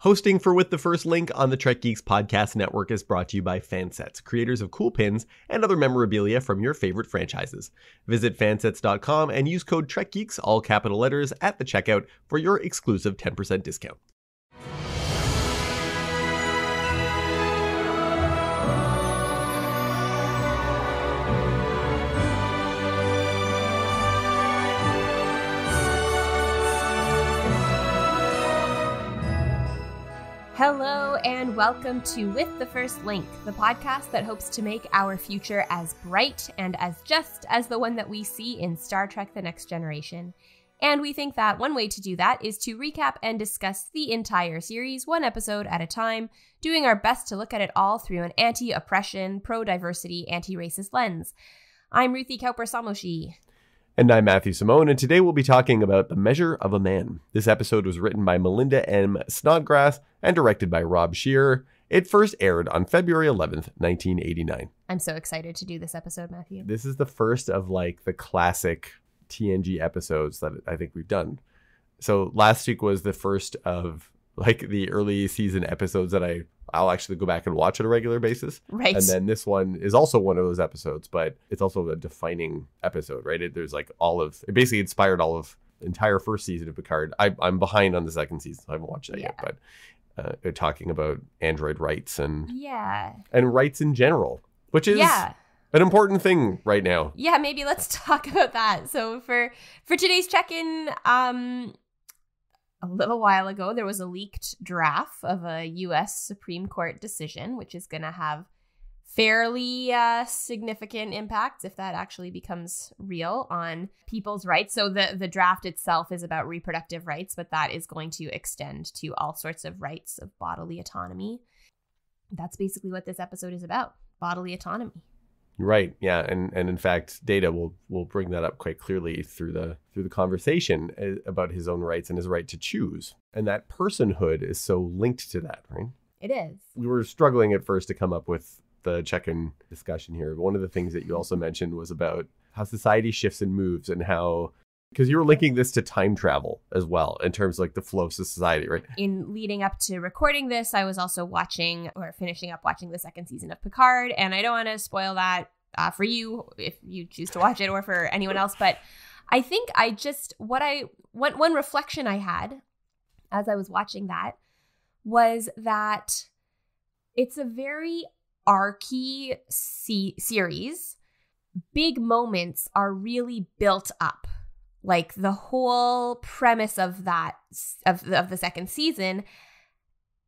Hosting for With the First Link on the Trek Geeks Podcast Network is brought to you by Fansets, creators of cool pins and other memorabilia from your favorite franchises. Visit fansets.com and use code TrekGeeks, all capital letters, at the checkout for your exclusive 10% discount. Hello and welcome to With the First Link, the podcast that hopes to make our future as bright and as just as the one that we see in Star Trek: The Next Generation. And we think that one way to do that is to recap and discuss the entire series, one episode at a time, doing our best to look at it all through an anti-oppression, pro-diversity, anti-racist lens. I'm Ruthie Kauper-Samoshi. And I'm Matthew Simone, and today we'll be talking about The Measure of a Man. This episode was written by Melinda M. Snodgrass and directed by Rob Shearer. It first aired on February 11th, 1989. I'm so excited to do this episode, Matthew. This is the first of like the classic TNG episodes that I think we've done. So last week was the first of like the early season episodes that I'll actually go back and watch on a regular basis. Right. And then this one is also one of those episodes, but it's also a defining episode, right? There's like it basically inspired all of the entire first season of Picard. I'm behind on the second season, so I haven't watched that yet, but they're talking about android rights and rights in general, which is an important thing right now. Yeah, maybe let's talk about that. So for today's check-in, a little while ago, there was a leaked draft of a U.S. Supreme Court decision, which is going to have fairly significant impacts if that actually becomes real on people's rights. So the draft itself is about reproductive rights, but that is going to extend to all sorts of rights of bodily autonomy. That's basically what this episode is about, bodily autonomy. Right. Yeah. And in fact, Data will bring that up quite clearly through the conversation about his own rights and his right to choose. And that personhood is so linked to that, right? It is. We were struggling at first to come up with the check-in discussion here. One of the things that you also mentioned was about how society shifts and moves and how, because you were linking this to time travel as well in terms of like the flow of society, right? In leading up to recording this, I was also finishing up watching the second season of Picard. And I don't want to spoil that for you if you choose to watch it or for anyone else. But I think one reflection I had as I was watching that was that it's a very archy series. Big moments are really built up. Like the whole premise of the second season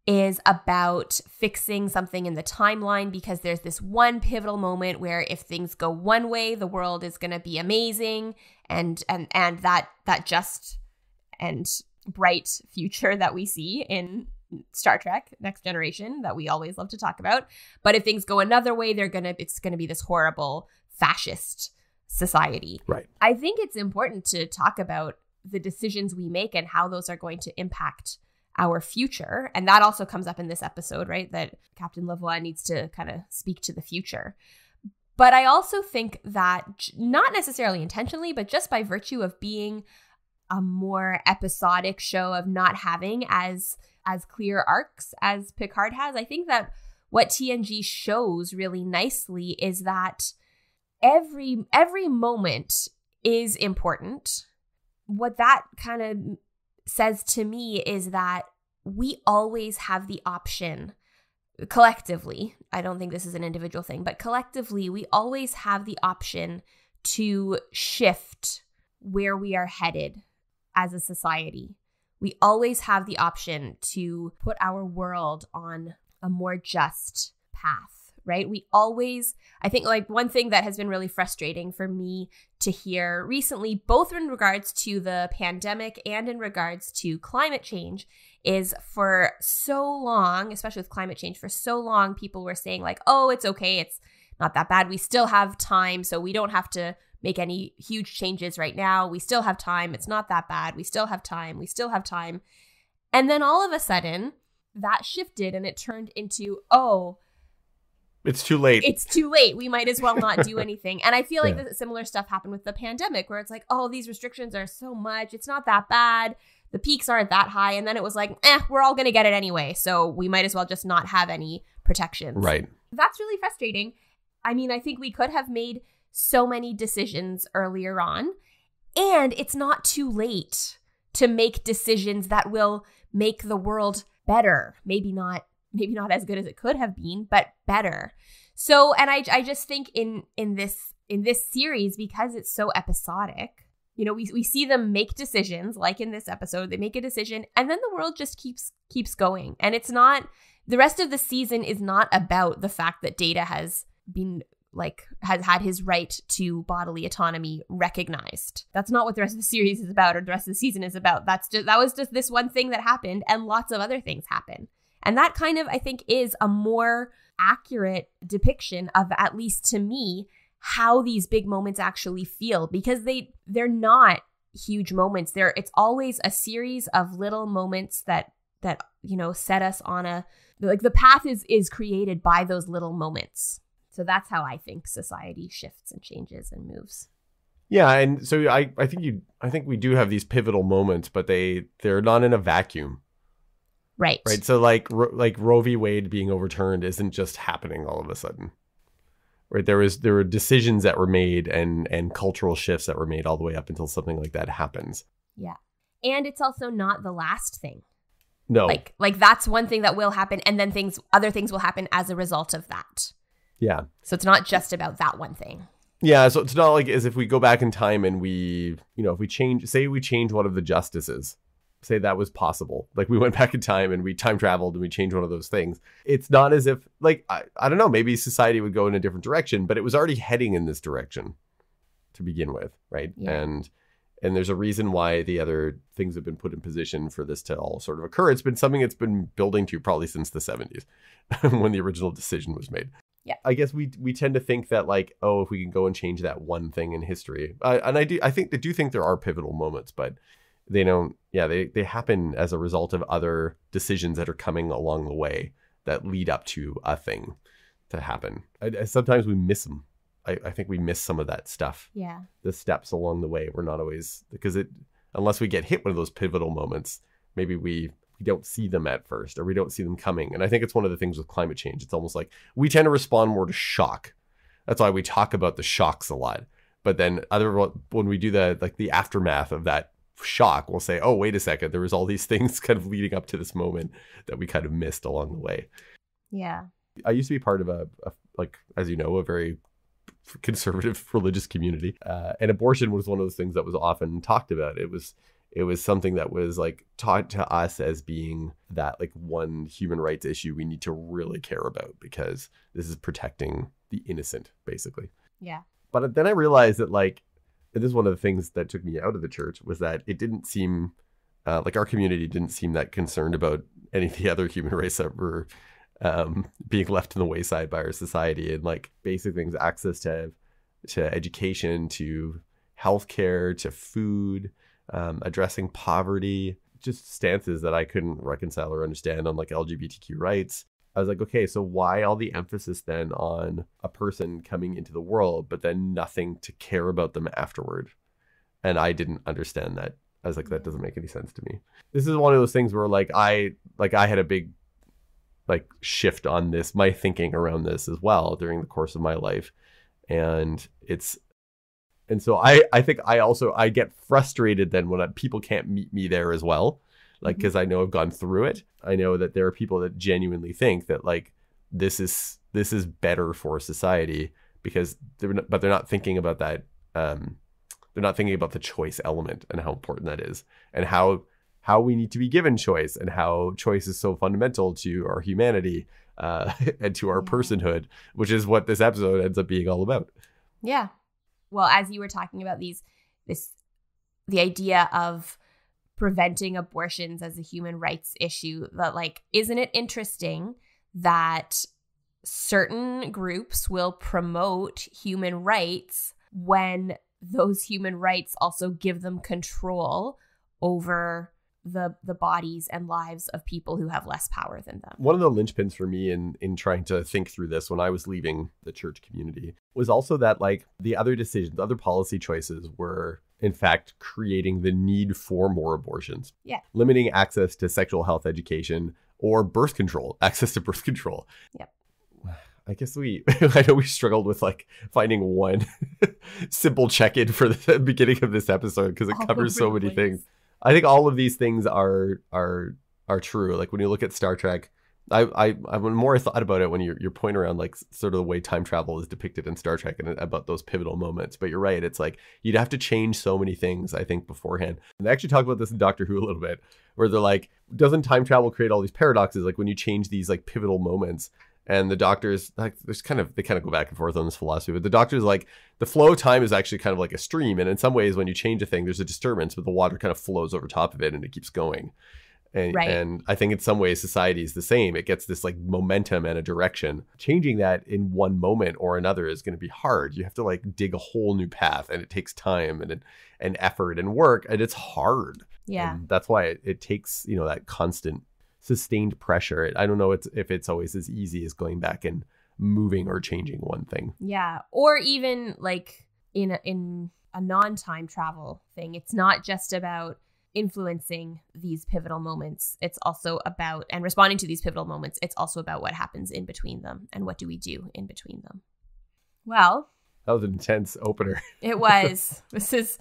is about fixing something in the timeline because there's this one pivotal moment where if things go one way, the world is going to be amazing and that just and bright future that we see in Star Trek Next Generation that we always love to talk about. But if things go another way, it's going to be this horrible fascist society. Right. I think it's important to talk about the decisions we make and how those are going to impact our future. And that also comes up in this episode, right? That Captain Lavoie needs to kind of speak to the future. But I also think that not necessarily intentionally, but just by virtue of being a more episodic show of not having as clear arcs as Picard has, I think that what TNG shows really nicely is that every moment is important. What that kind of says to me is that we always have the option, collectively, I don't think this is an individual thing, but collectively, we always have the option to shift where we are headed as a society. We always have the option to put our world on a more just path. Right? I think like one thing that has been really frustrating for me to hear recently, both in regards to the pandemic and in regards to climate change, is for so long, especially with climate change, for so long, people were saying like, oh, it's okay. It's not that bad. We still have time. So we don't have to make any huge changes right now. We still have time. It's not that bad. We still have time. We still have time. And then all of a sudden that shifted and it turned into, oh, it's too late. It's too late. We might as well not do anything. And I feel like similar stuff happened with the pandemic where it's like, oh, these restrictions are so much. It's not that bad. the peaks aren't that high. And then it was like, we're all going to get it anyway. So we might as well just not have any protections. Right. That's really frustrating. I mean, I think we could have made so many decisions earlier on, and it's not too late to make decisions that will make the world better. Maybe not as good as it could have been, but better. So, and I just think in this series, because it's so episodic, you know, we see them make decisions, like in this episode, they make a decision and then the world just keeps going. And it's not, the rest of the season is not about the fact that Data has been has had his right to bodily autonomy recognized. That's not what the rest of the series is about, or the rest of the season is about. That was just this one thing that happened, and lots of other things happen. And that kind of, I think, is a more accurate depiction of, at least to me, how these big moments actually feel, because they're not huge moments. It's always a series of little moments that you know, set us on a, like, the path is created by those little moments. So that's how I think society shifts and changes and moves. Yeah, and so I think we do have these pivotal moments, but they're not in a vacuum. Right. Right. So like Roe v. Wade being overturned isn't just happening all of a sudden. Right. There were decisions that were made and cultural shifts that were made all the way up until something like that happens. Yeah. And it's also not the last thing. No. Like that's one thing that will happen, and then other things will happen as a result of that. Yeah. So it's not just about that one thing. Yeah. So it's not like as if we go back in time and we, you know, if we change one of the justices, say that was possible. Like we went back in time and we time traveled and we changed one of those things. It's not as if, like, I don't know, maybe society would go in a different direction, but it was already heading in this direction to begin with. Right. Yeah. And there's a reason why the other things have been put in position for this to all sort of occur. It's been something it's been building to probably since the 70s when the original decision was made. Yeah. I guess we tend to think that, like, oh, if we can go and change that one thing in history. And I do think there are pivotal moments, but they don't. Yeah, they happen as a result of other decisions that are coming along the way that lead up to a thing to happen. Sometimes we miss them. I think we miss some of that stuff. Yeah. The steps along the way. We're not always, because unless we get hit one of those pivotal moments, maybe we don't see them at first, or we don't see them coming. And I think it's one of the things with climate change. It's almost like we tend to respond more to shock. That's why we talk about the shocks a lot. But then when we do the aftermath of that shock, we'll say, oh, wait a second, there was all these things kind of leading up to this moment that we kind of missed along the way. Yeah. I used to be part of a as you know, a very conservative religious community. And abortion was one of those things that was often talked about. It was something that was like taught to us as being that like one human rights issue we need to really care about, because this is protecting the innocent, basically. Yeah. But then I realized that, like, this is one of the things that took me out of the church, was that it didn't seem like our community didn't seem that concerned about any of the other human rights that were being left in the wayside by our society, and like basic things, access to education, to healthcare, to food, addressing poverty, just stances that I couldn't reconcile or understand on like LGBTQ rights. I was like, okay, so why all the emphasis then on a person coming into the world, but then nothing to care about them afterward? And I didn't understand that. I was like, that doesn't make any sense to me. This is one of those things where I had a big like shift on this, my thinking around this as well during the course of my life. And so I think I get frustrated then when people can't meet me there as well. Like, because I know I've gone through it. I know that there are people that genuinely think that like this is better for society, because they're not thinking about that. They're not thinking about the choice element and how important that is, and how we need to be given choice, and how choice is so fundamental to our humanity and to our personhood, which is what this episode ends up being all about. Yeah. Well, as you were talking about the idea of preventing abortions as a human rights issue, that like, isn't it interesting that certain groups will promote human rights when those human rights also give them control over the bodies and lives of people who have less power than them? One of the linchpins for me in trying to think through this when I was leaving the church community was also that like the other decisions, other policy choices were in fact, creating the need for more abortions. Yeah. Limiting access to sexual health education or birth control, access to birth control. Yep. I guess I know we struggled with like finding one simple check-in for the beginning of this episode because it covers so many things. I think all of these things are true. Like when you look at Star Trek, when more I thought about it when you're pointing around like sort of the way time travel is depicted in Star Trek and about those pivotal moments. But you're right. It's like you'd have to change so many things, I think, beforehand. And they actually talk about this in Doctor Who a little bit, where they're like, doesn't time travel create all these paradoxes? Like when you change these like pivotal moments. And the doctors, like, they kind of go back and forth on this philosophy, but the doctor's like, the flow of time is actually kind of like a stream. And in some ways, when you change a thing, there's a disturbance, but the water kind of flows over top of it and it keeps going. And, right. And I think in some ways, society is the same. It gets this like momentum and a direction. Changing that in one moment or another is going to be hard. You have to like dig a whole new path, and it takes time and effort and work, and it's hard. Yeah. And that's why it takes, that constant sustained pressure. I don't know if it's always as easy as going back and moving or changing one thing. Yeah. Or even like in a non-time travel thing, it's not just about influencing these pivotal moments. It's also about, and responding to these pivotal moments, it's also about what happens in between them and what do we do in between them. Well, that was an intense opener. It was. This is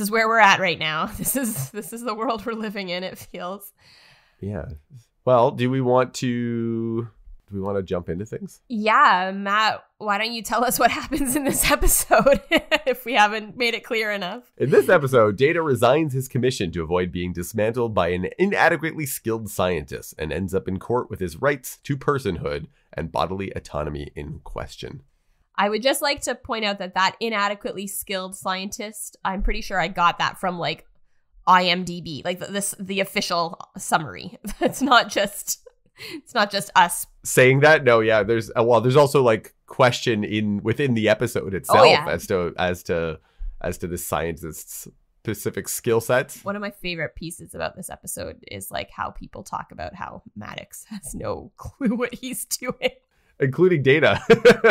where we're at right now. This is the world we're living in, it feels. Yeah. Well, do we want to jump into things? Yeah, Matt, why don't you tell us what happens in this episode if we haven't made it clear enough? In this episode, Data resigns his commission to avoid being dismantled by an inadequately skilled scientist and ends up in court with his rights to personhood and bodily autonomy in question. I would just like to point out that inadequately skilled scientist, I'm pretty sure I got that from like IMDb, like the official summary. It's not just us saying that. No, yeah, there's also like question within the episode itself as to the scientist's specific skill sets. One of my favorite pieces about this episode is like how people talk about how Maddox has no clue what he's doing, including Data.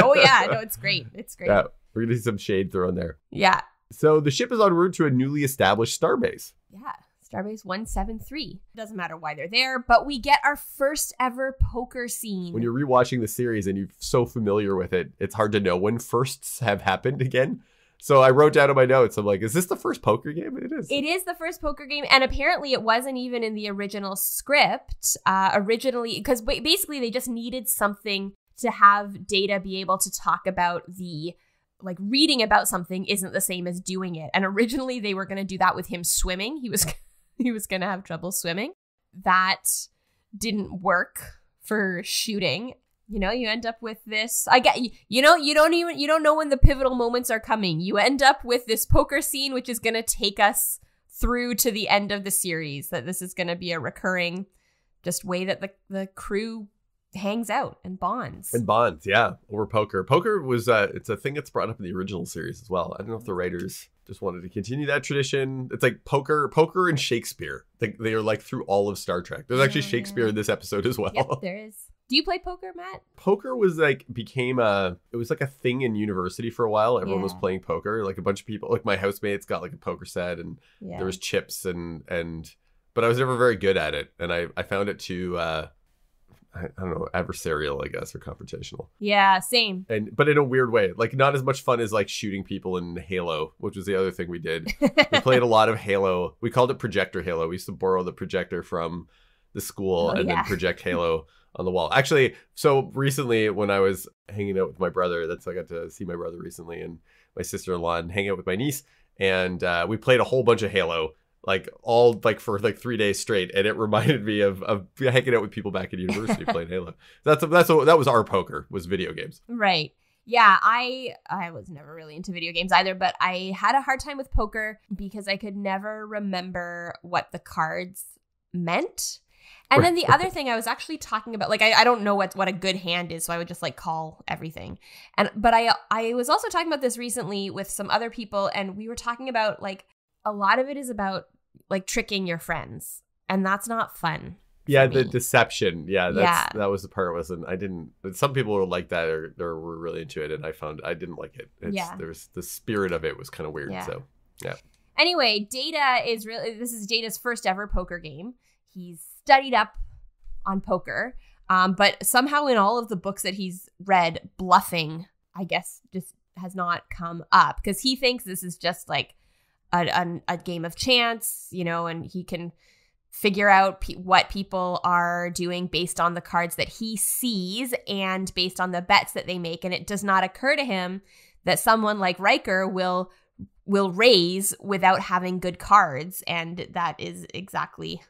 Oh yeah, no, it's great. Yeah, we're gonna see some shade thrown there. Yeah. So the ship is en route to a newly established starbase. Yeah, Starbase 173. Doesn't matter why they're there, but we get our first ever poker scene. When you're rewatching the series and you're so familiar with it, it's hard to know when firsts have happened again. So I wrote down in my notes, I'm like, is this the first poker game? It is. It is the first poker game, and apparently it wasn't even in the original script. Originally, because basically they just needed something to have Data be able to talk about like reading about something isn't the same as doing it. And originally they were going to do that with him swimming. He was going to have trouble swimming. That didn't work for shooting. You end up with this. I get you don't know when the pivotal moments are coming. You end up with this poker scene, which is going to take us through to the end of the series. That this is going to be a recurring just way that the crew hangs out and bonds. Yeah, over poker. Poker was it's a thing that's brought up in the original series as well. I don't know if the writers just wanted to continue that tradition. It's like poker and Shakespeare. They are like through all of Star Trek. There's actually Shakespeare in this episode as well. Yep, there is. Do you play poker, Matt? Poker was like it was like a thing in university for a while. Everyone was playing poker. Like a bunch of people, like my housemates got like a poker set, and there was chips and but I was never very good at it, and I found it too I don't know, adversarial, I guess, or confrontational. Yeah, same. But in a weird way, like not as much fun as like shooting people in Halo, which was the other thing we did. We played a lot of Halo. We called it Projector Halo. We used to borrow the projector from the school then project Halo on the wall. Actually, so recently when I was hanging out with my brother, I got to see my brother recently and my sister-in-law and hang out with my niece. And we played a whole bunch of Halo. Like all like for like 3 days straight, and it reminded me of hanging out with people back in university playing Halo. That was our poker, was video games. Right. Yeah, I was never really into video games either, but I had a hard time with poker because I could never remember what the cards meant. And then the other thing I was actually talking about, like I don't know what a good hand is, so I would just like call everything. But I was also talking about this recently with some other people, and we were talking about like a lot of it is about like tricking your friends, and that's not fun. Yeah, the deception. Yeah, that was the part. Some people were like that or were really into it, and I didn't like it. There's the spirit of it was kind of weird. Yeah. So yeah. Anyway, this is Data's first ever poker game. He's studied up on poker, but somehow in all of the books that he's read, bluffing, I guess, just has not come up because he thinks this is just like a game of chance, and he can figure out what people are doing based on the cards that he sees and based on the bets that they make. And it does not occur to him that someone like Riker will raise without having good cards. And that is exactly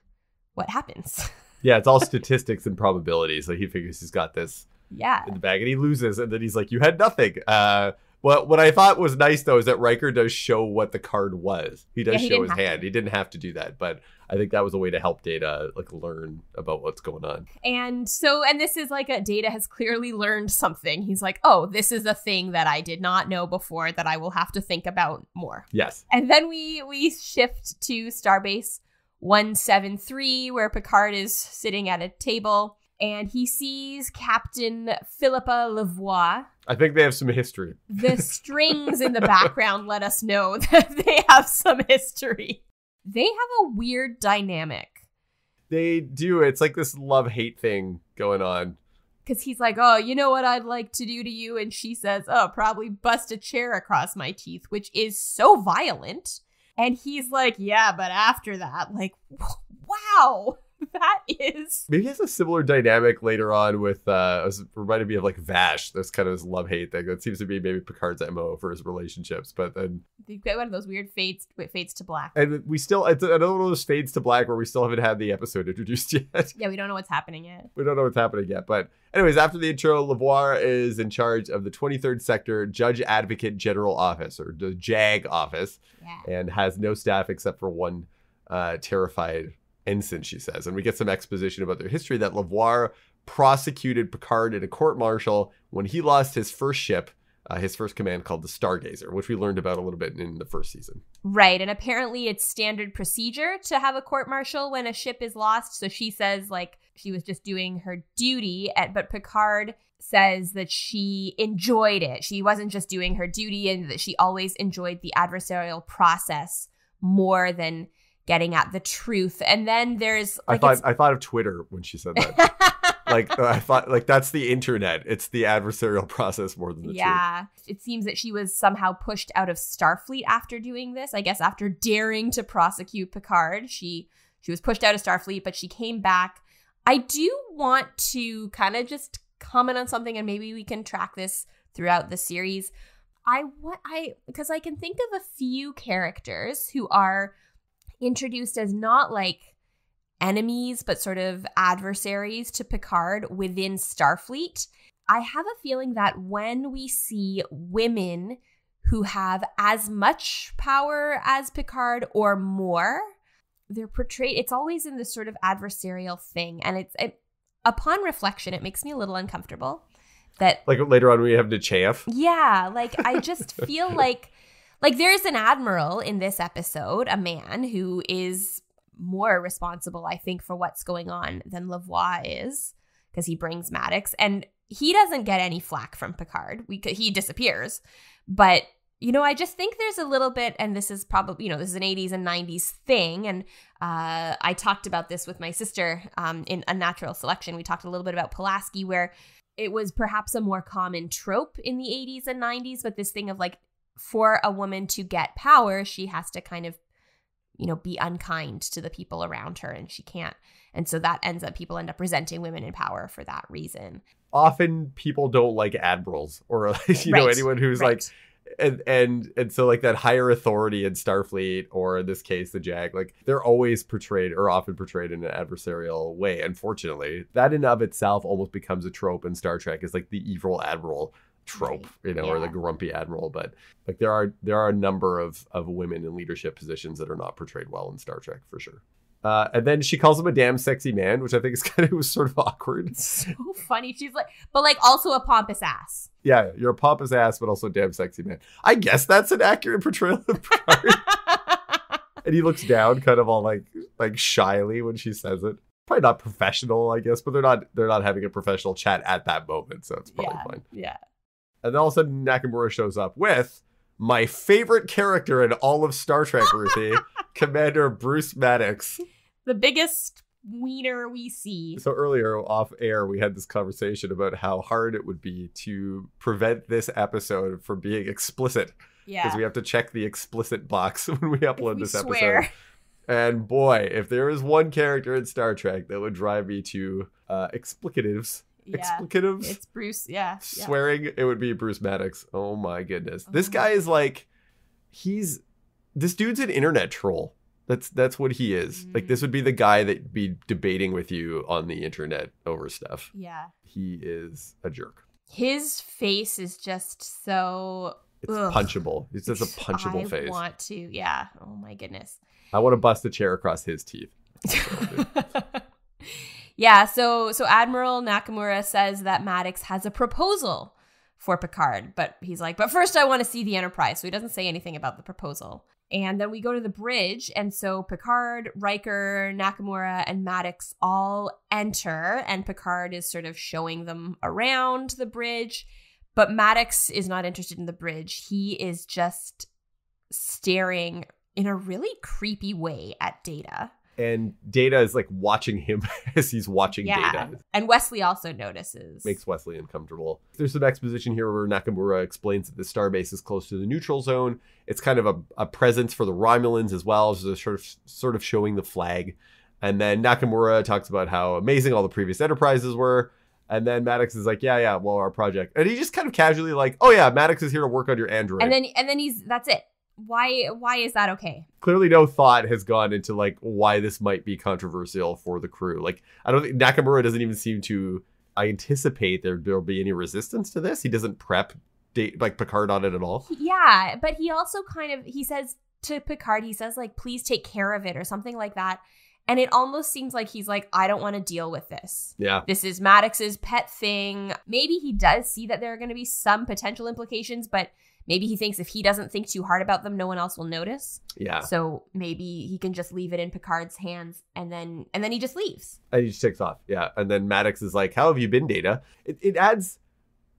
what happens. Yeah, it's all statistics and probabilities. So he figures he's got this in the bag and he loses. And then he's like, you had nothing. Well, what I thought was nice, though, is that Riker does show what the card was. He does show his hand. He didn't have to do that. But I think that was a way to help Data learn about what's going on. And this is Data has clearly learned something. He's like, oh, this is a thing that I did not know before that I will have to think about more. Yes. And then we shift to Starbase 173, where Picard is sitting at a table. And he sees Captain Philippa Lavoie. I think they have some history. The strings in the background let us know that they have some history. They have a weird dynamic. They do. It's like this love-hate thing going on. Because he's like, oh, you know what I'd like to do to you? And she says, oh, probably bust a chair across my teeth, which is so violent. And he's like, yeah, but after that, wow. That is. Maybe he has a similar dynamic later on with, it was reminded me of Vash. There's kind of this love-hate thing. That seems to be maybe Picard's MO for his relationships. But then. You've got one of those weird fades to black. And we still, it's another one of those fades to black where we still haven't had the episode introduced yet. Yeah, we don't know what's happening yet. We don't know what's happening yet. But anyways, after the intro, Lavoie is in charge of the 23rd Sector Judge Advocate General Office, or the JAG office. Yeah. And has no staff except for one terrified ensign, she says. And we get some exposition about their history that Lavoie prosecuted Picard in a court-martial when he lost his first ship, his first command called the Stargazer, which we learned about a little bit in the first season. Right. And apparently it's standard procedure to have a court-martial when a ship is lost. So she says she was just doing her duty, but Picard says that she enjoyed it. She wasn't just doing her duty and that she always enjoyed the adversarial process more than getting at the truth. And then there's I thought of Twitter when she said that. I thought that's the internet. It's the adversarial process more than the truth. Yeah. It seems that she was somehow pushed out of Starfleet after doing this. I guess after daring to prosecute Picard, she was pushed out of Starfleet, but she came back. I do want to kind of just comment on something, and maybe we can track this throughout the series. Because I can think of a few characters who are introduced as not enemies, but sort of adversaries to Picard within Starfleet. I have a feeling that when we see women who have as much power as Picard or more, they're portrayed, it's always in this sort of adversarial thing. And upon reflection, it makes me a little uncomfortable that later on we have Nechayev. Yeah. I just feel like there's an admiral in this episode, a man who is more responsible, I think, for what's going on than Lavoie is, because he brings Maddox, and he doesn't get any flack from Picard. He disappears. But, I just think there's a little bit, and this is probably, this is an 80s and 90s thing, and I talked about this with my sister in Unnatural Selection. We talked a little bit about Pulaski, where it was perhaps a more common trope in the 80s and 90s, but this thing of for a woman to get power, she has to kind of, be unkind to the people around her, and she can't. And so people end up resenting women in power for that reason. Often people don't like admirals or, anyone who's and so that higher authority in Starfleet, or in this case, the JAG, they're always portrayed or often portrayed in an adversarial way. Unfortunately, that in of itself almost becomes a trope in Star Trek, is the evil admiral trope, or the grumpy admiral. But there are a number of women in leadership positions that are not portrayed well in Star Trek, for sure. And then she calls him a damn sexy man, which I think is was sort of awkward. So funny. She's but also a pompous ass. Yeah, you're a pompous ass, but also a damn sexy man. I guess that's an accurate portrayal of Picard. And he looks down, kind of all shyly when she says it. Probably not professional, I guess, but they're not having a professional chat at that moment, so it's probably fine. Yeah. And then all of a sudden Nakamura shows up with my favorite character in all of Star Trek, Ruthie, Commander Bruce Maddox. The biggest wiener we see. So earlier off air, we had this conversation about how hard it would be to prevent this episode from being explicit. Yeah. Because we have to check the explicit box when we upload this swear. episode. And boy, if there is one character in Star Trek that would drive me to explicatives, It's Bruce, swearing, it would be Bruce Maddox. Oh my goodness. This guy is like, this dude's an internet troll. That's what he is. Like, this would be the guy that'd be debating with you on the internet over stuff. Yeah. He is a jerk. His face is just so... It's punchable. It's just a punchable face. I want to, yeah. Oh my goodness. I want to bust a chair across his teeth. Yeah, so Admiral Nakamura says that Maddox has a proposal for Picard, but he's like, but first I want to see the Enterprise, so he doesn't say anything about the proposal. And then we go to the bridge, and so Picard, Riker, Nakamura, and Maddox all enter, and Picard is sort of showing them around the bridge, but Maddox is not interested in the bridge. He is just staring in a really creepy way at Data. And Data is like watching him as he's watching Data. And Wesley also notices. Makes Wesley uncomfortable. There's some exposition here where Nakamura explains that the starbase is close to the neutral zone. It's kind of a presence for the Romulans as well, so they're sort of showing the flag. And then Nakamura talks about how amazing all the previous Enterprises were. And then Maddox is like, yeah, well, our project. And he just kind of casually like, oh yeah, Maddox is here to work on your android. And then that's it. Why is that okay? Clearly no thought has gone into like why this might be controversial for the crew. Like, I don't think Nakamura doesn't even seem to anticipate there'll be any resistance to this. He doesn't prep like Picard on it at all. Yeah, but he also he says to Picard, he says like, please take care of it or something like that. And it almost seems like he's like, I don't want to deal with this. Yeah. This is Maddox's pet thing. Maybe he does see that there are going to be some potential implications, but maybe he thinks if he doesn't think too hard about them, no one else will notice. Yeah. So maybe he can just leave it in Picard's hands and then he just leaves. And he just takes off. Yeah. And then Maddox is like, how have you been, Data? It adds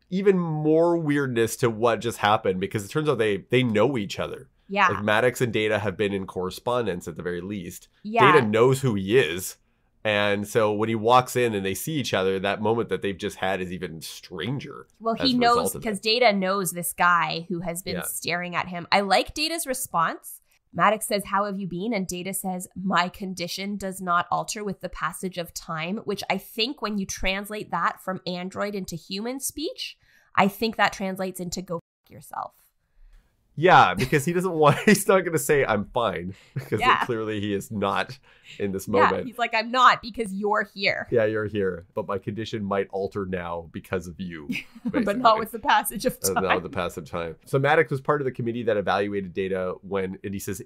even more weirdness to what just happened because it turns out they know each other. Yeah. Like Maddox and Data have been in correspondence at the very least. Yeah. Data knows who he is. And so when he walks in and they see each other, that moment that they've just had is even stranger. Well, he knows because Data knows this guy who has been staring at him. I like Data's response. Maddox says, how have you been? And Data says, my condition does not alter with the passage of time, which I think when you translate that from android into human speech, I think that translates into go f*** yourself. Yeah, because he's not going to say I'm fine because clearly he is not in this moment. Yeah, he's like, I'm not because you're here. Yeah, you're here. But my condition might alter now because of you. But not with the passage of time. Not with the passage of time. So Maddox was part of the committee that evaluated Data and he says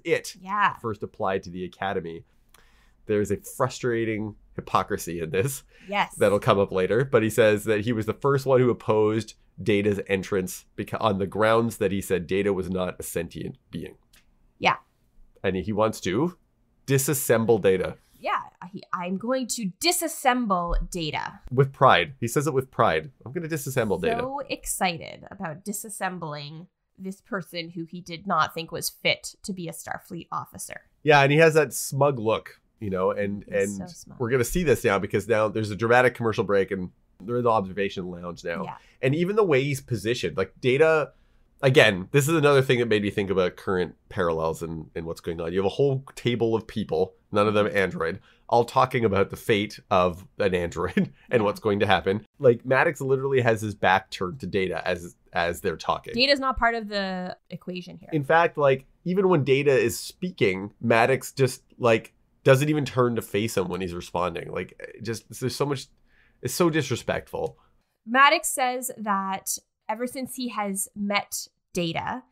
first applied to the Academy. There's a frustrating hypocrisy in this. Yes. That'll come up later. But he says that he was the first one who opposed Data's entrance on the grounds that he said Data was not a sentient being. Yeah. And he wants to disassemble Data. Yeah. I'm going to disassemble Data. With pride. He says it with pride. I'm going to disassemble Data. So excited about disassembling this person who he did not think was fit to be a Starfleet officer. Yeah, and he has that smug look, and so we're going to see this now because now there's a dramatic commercial break and they're in the observation lounge now. Yeah. And even the way he's positioned, like Data, again, this is another thing that made me think about current parallels and what's going on. You have a whole table of people, none of them android, all talking about the fate of an android and what's going to happen. Like Maddox literally has his back turned to Data as they're talking. Data's not part of the equation here. In fact, like even when Data is speaking, Maddox just like doesn't even turn to face him when he's responding. Like there's so much, it's so disrespectful. Maddox says that ever since he has met Data,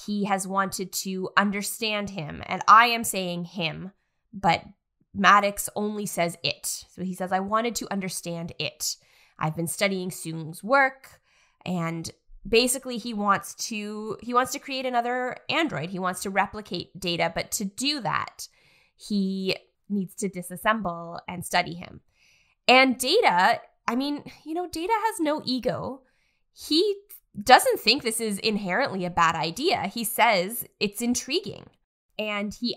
he has wanted to understand him. And I am saying him, but Maddox only says it. So he says, I wanted to understand it. I've been studying Soong's work, and basically he wants to create another android. He wants to replicate Data, but to do that, he needs to disassemble and study him. And Data, I mean, Data has no ego. He doesn't think this is inherently a bad idea. He says it's intriguing. And he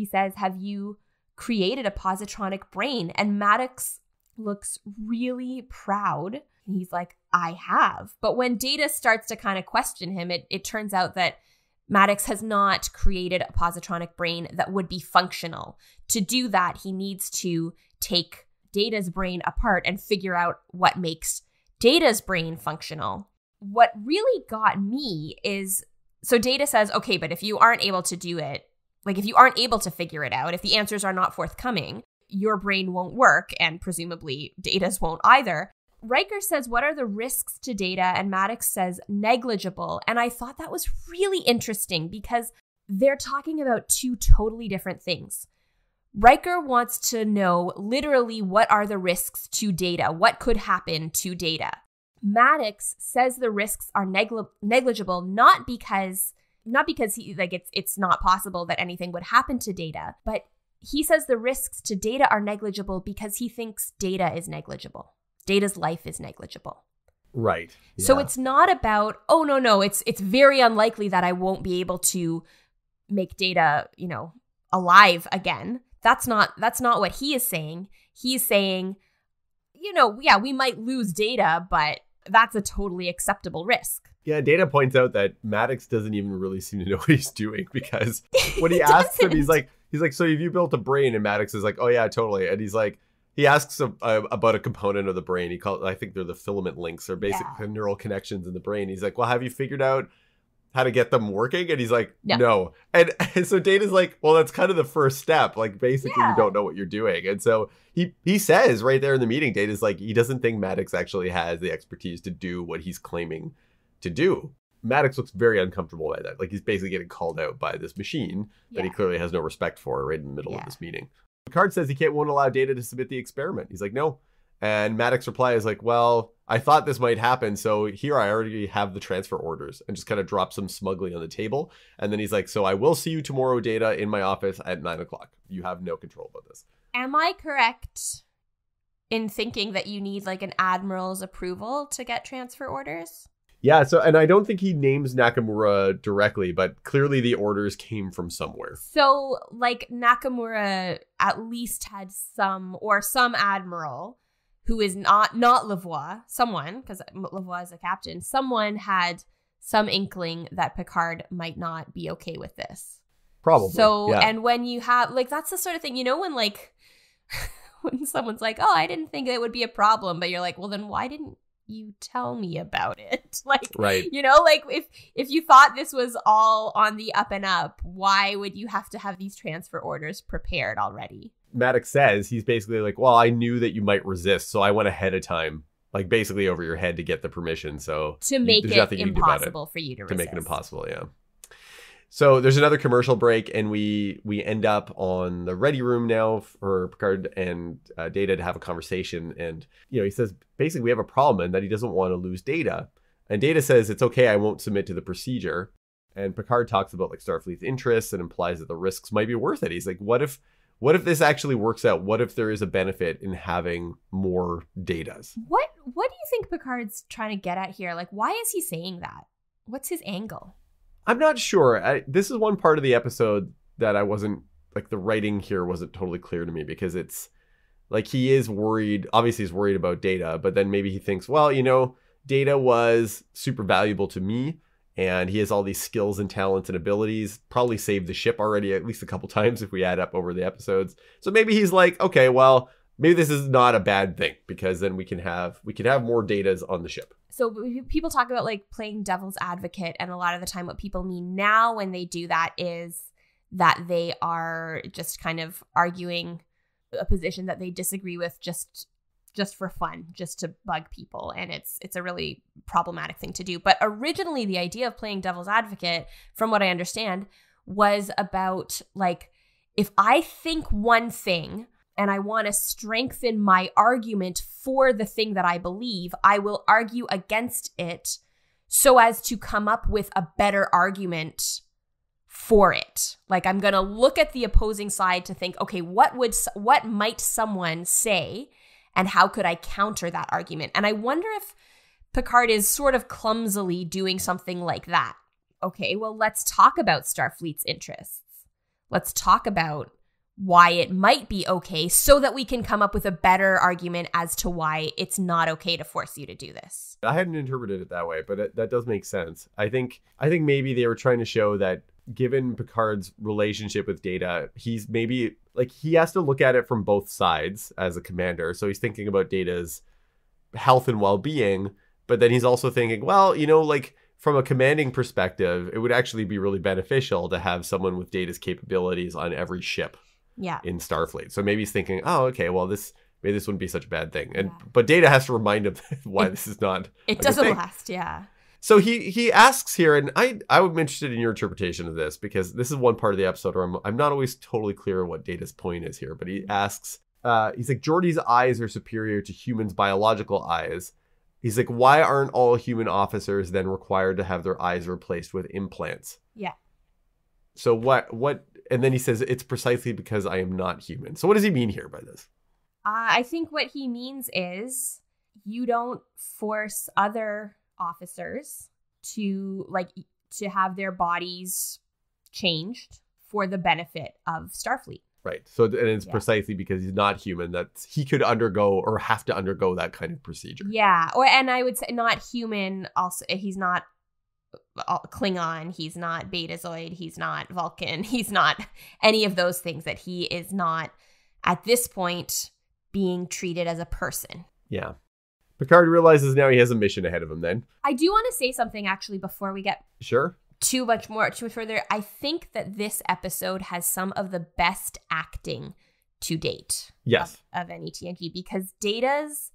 says, have you created a positronic brain? And Maddox looks really proud. He's like, I have. But when Data starts to kind of question him, it turns out that Maddox has not created a positronic brain that would be functional. To do that, he needs to take Data's brain apart and figure out what makes Data's brain functional. What really got me is, so Data says, okay, but if you aren't able to do it, like if you aren't able to figure it out, if the answers are not forthcoming, your brain won't work, and presumably Data's won't either. Riker says, what are the risks to Data? And Maddox says, negligible. And I thought that was really interesting because they're talking about two totally different things. Riker wants to know literally what are the risks to Data? What could happen to Data? Maddox says the risks are negligible, not because he it's not possible that anything would happen to Data, but he says the risks to Data are negligible because he thinks Data is negligible. Data's life is negligible. Right. Yeah. So it's not about, oh, no, it's very unlikely that I won't be able to make Data, alive again. That's not what he is saying. He's saying, we might lose Data, but that's a totally acceptable risk. Yeah, Data points out that Maddox doesn't even really seem to know what he's doing because when he asks him, he's like, so have you built a brain? And Maddox is like, oh yeah, totally. And he's like, he asks about a component of the brain. I think they're the filament links or basically neural connections in the brain. He's like, well, have you figured out how to get them working? And he's like, no. And so Data's like, well, that's kind of the first step. Like basically you don't know what you're doing. And so he says right there in the meeting, Data's like, he doesn't think Maddox actually has the expertise to do what he's claiming to do. Maddox looks very uncomfortable by that. Like he's basically getting called out by this machine that he clearly has no respect for right in the middle of this meeting. Picard says he won't allow Data to submit the experiment. He's like, no. And Maddox reply is like, well, I thought this might happen. So here I already have the transfer orders, and just kind of drops them smugly on the table. And then he's like, so I will see you tomorrow, Data, in my office at 9:00. You have no control about this. Am I correct in thinking that you need like an admiral's approval to get transfer orders? Yeah, and I don't think he names Nakamura directly, but clearly the orders came from somewhere. So, like, Nakamura at least had some admiral who is not Lavoie, someone, because Lavoie is a captain, someone had some inkling that Picard might not be okay with this. Probably. So, and when you have, like, that's the sort of thing, when, like, when someone's like, oh, I didn't think it would be a problem, but you're like, well, then why didn't you tell me about it? Like, right. Like if you thought this was all on the up and up, why would you have to have these transfer orders prepared already? Maddox says he's basically like, well, I knew that you might resist, so I went ahead of time, like basically over your head to get the permission. So to make it impossible for you to resist. To make it impossible, yeah. So there's another commercial break, and we end up on the ready room now for Picard and Data to have a conversation. And, he says, basically, we have a problem and that he doesn't want to lose Data. And Data says, it's okay, I won't submit to the procedure. And Picard talks about like Starfleet's interests and implies that the risks might be worth it. He's like, what if this actually works out? What if there is a benefit in having more Datas? What do you think Picard's trying to get at here? Like, why is he saying that? What's his angle? I'm not sure. This is one part of the episode that I wasn't, like, the writing here wasn't totally clear to me, because it's like he is worried. Obviously, he's worried about Data, but then maybe he thinks, well, Data was super valuable to me, and he has all these skills and talents and abilities, probably saved the ship already at least a couple times if we add up over the episodes. So maybe he's like, okay, well, maybe this is not a bad thing, because then we can have more Datas on the ship. So people talk about like playing devil's advocate, and a lot of the time what people mean now when they do that is that they are just kind of arguing a position that they disagree with just for fun, just to bug people. And it's a really problematic thing to do. But originally the idea of playing devil's advocate, from what I understand, was about like, if I think one thing and I want to strengthen my argument for the thing that I believe, I will argue against it so as to come up with a better argument for it. Like, I'm going to look at the opposing side to think, okay, what might someone say, and how could I counter that argument? And I wonder if Picard is sort of clumsily doing something like that. Okay, well, let's talk about Starfleet's interests. Let's talk about why it might be okay so that we can come up with a better argument as to why it's not okay to force you to do this. I hadn't interpreted it that way, but that does make sense. I think maybe they were trying to show that given Picard's relationship with Data, he's maybe like he has to look at it from both sides as a commander. So he's thinking about Data's health and well-being, but then he's also thinking, well, like from a commanding perspective, it would actually be really beneficial to have someone with Data's capabilities on every ship. Yeah. In Starfleet. So maybe he's thinking, oh, okay, well, maybe this wouldn't be such a bad thing. But Data has to remind him why this is not. It doesn't last, yeah. So he asks here, and I would be interested in your interpretation of this, because this is one part of the episode where I'm not always totally clear what Data's point is here. But he asks, he's like, Geordi's eyes are superior to humans' biological eyes. He's like, why aren't all human officers then required to have their eyes replaced with implants? Yeah. So what? And then he says, it's precisely because I am not human. So what does he mean here by this? I think what he means is you don't force other officers to have their bodies changed for the benefit of Starfleet. Right. So and it's precisely because he's not human that he could undergo or have to undergo that kind of procedure. Yeah. And I would say not human. Also, he's not Klingon, he's not Betazoid, he's not Vulcan, he's not any of those things, that he is not at this point being treated as a person. Yeah. Picard realizes now he has a mission ahead of him then. I do want to say something actually before we get too much further. I think that this episode has some of the best acting to date of any TNG, because Data's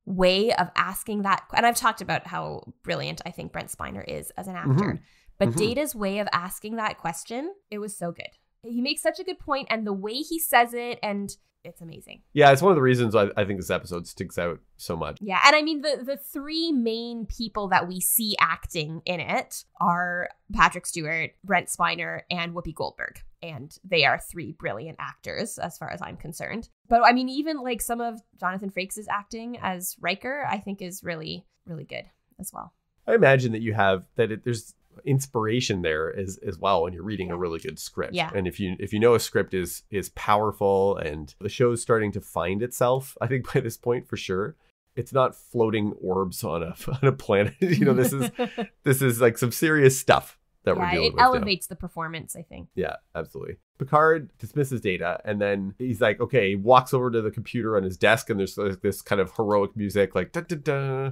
way of asking that, and I've talked about how brilliant I think Brent Spiner is as an actor, but Data's way of asking that question, it was so good. He makes such a good point, and the way he says it, and it's amazing. Yeah, it's one of the reasons I think this episode sticks out so much. Yeah, and I mean, the three main people that we see acting in it are Patrick Stewart, Brent Spiner, and Whoopi Goldberg. And they are three brilliant actors as far as I'm concerned. But I mean, even like some of Jonathan Frakes' acting as Riker, I think is really, really good as well. I imagine that you have there's inspiration there as well when you're reading a really good script. Yeah. And if you know a script is powerful and the show's starting to find itself, I think by this point for sure, it's not floating orbs on a planet. This is like some serious stuff that we're dealing with. It elevates the performance, I think. Yeah, absolutely. Picard dismisses Data, and then he's like, okay, he walks over to the computer on his desk, and there's like this kind of heroic music, like da da da.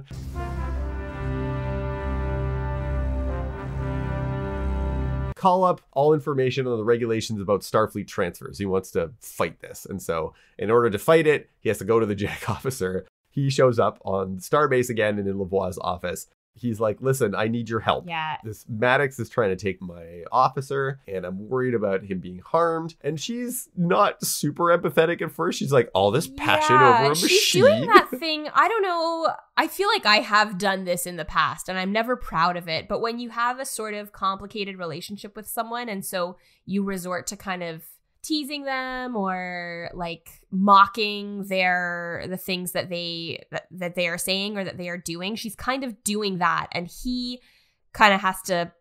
Call up all information on the regulations about Starfleet transfers. He wants to fight this. And so in order to fight it, he has to go to the JAG officer. He shows up on Starbase again and in Lavoie's office. He's like, listen, I need your help. Yeah. This Maddox is trying to take my officer, and I'm worried about him being harmed. And she's not super empathetic at first. She's like, all this passion over a machine. She's doing that thing. I don't know. I feel like I have done this in the past, and I'm never proud of it. But when you have a sort of complicated relationship with someone, and so you resort to kind of teasing them or like mocking the things that they are saying or that they are doing, she's kind of doing that, and he kind of has to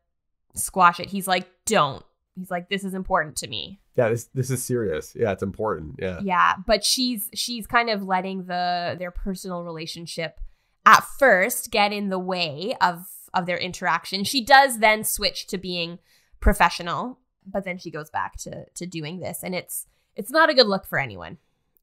squash it. He's like, don't. He's like, this is important to me. Yeah, this is serious. Yeah, it's important. Yeah, but she's kind of letting their personal relationship at first get in the way of their interaction. She does then switch to being professional, but then she goes back to doing this, and it's not a good look for anyone,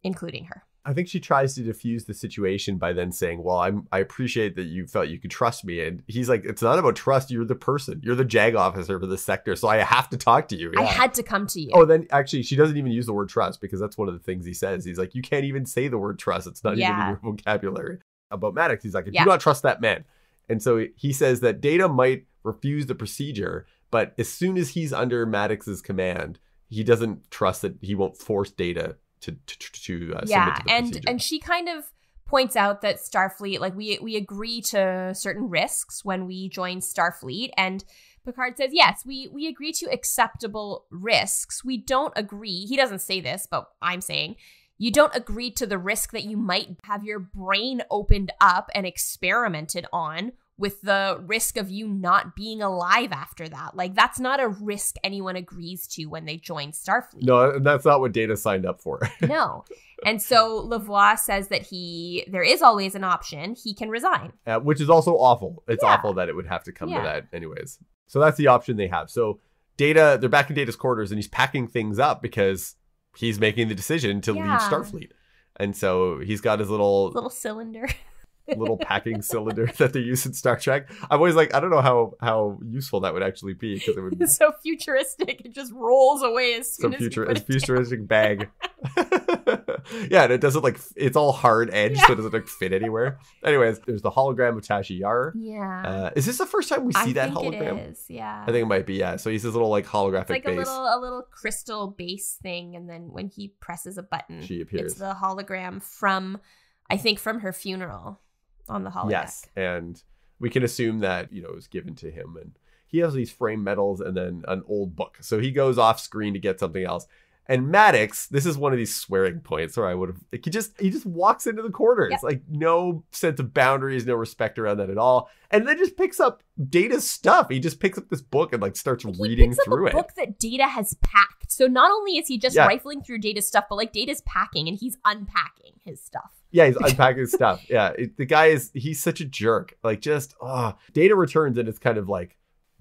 including her. I think she tries to diffuse the situation by then saying, well, I appreciate that you felt you could trust me. And he's like, it's not about trust. You're the person. You're the JAG officer for the sector. So I have to talk to you. Yeah. I had to come to you. Oh, then actually, she doesn't even use the word trust, because that's one of the things he says. He's like, you can't even say the word trust. It's not even in your vocabulary. About Maddox, he's like, I do not trust that man. And so he says that Data might refuse the procedure, but as soon as he's under Maddox's command, he doesn't trust that he won't force Data to submit to the procedure. And she kind of points out that Starfleet, like we agree to certain risks when we join Starfleet, and Picard says, yes, we agree to acceptable risks. We don't agree, he doesn't say this, but I'm saying, You don't agree to the risk that you might have your brain opened up and experimented on with the risk of you not being alive after that. Like, that's not a risk anyone agrees to when they join Starfleet. No, that's not what Data signed up for. No. And so Lavoie says that there is always an option. He can resign. Which is also awful. It's awful that it would have to come to that anyways. So that's the option they have. So Data, they're back in Data's quarters and he's packing things up because he's making the decision to leave Starfleet. And so he's got his little cylinder. Little packing cylinder that they use in Star Trek. I'm always like, I don't know how useful that would actually be, because it would be so futuristic. It just rolls away as soon as you put it futuristic down. Bag. Yeah, and it doesn't it's all hard edge, so it doesn't fit anywhere. Anyways, there's the hologram of Tasha Yar. Yeah. Is this the first time we see that hologram? It is, yeah. I think it might be, yeah. So he's this little holographic base. base. a little crystal base thing, and then when he presses a button, she appears. It's the hologram from her funeral. On the holodeck. Yes, and we can assume that, it was given to him, and he has these framed medals and then an old book. So he goes off screen to get something else. And Maddox, this is one of these swearing points where I would have, he just walks into the quarters. Yep. Like, no sense of boundaries, no respect around that at all. And then just picks up Data's stuff. He just picks up this book and starts reading through it. He picks up a book that Data has packed. So not only is he just rifling through Data's stuff, but Data's packing and he's unpacking his stuff. Yeah, he's unpacking his stuff. Yeah, the guy he's such a jerk. Data returns and it's kind of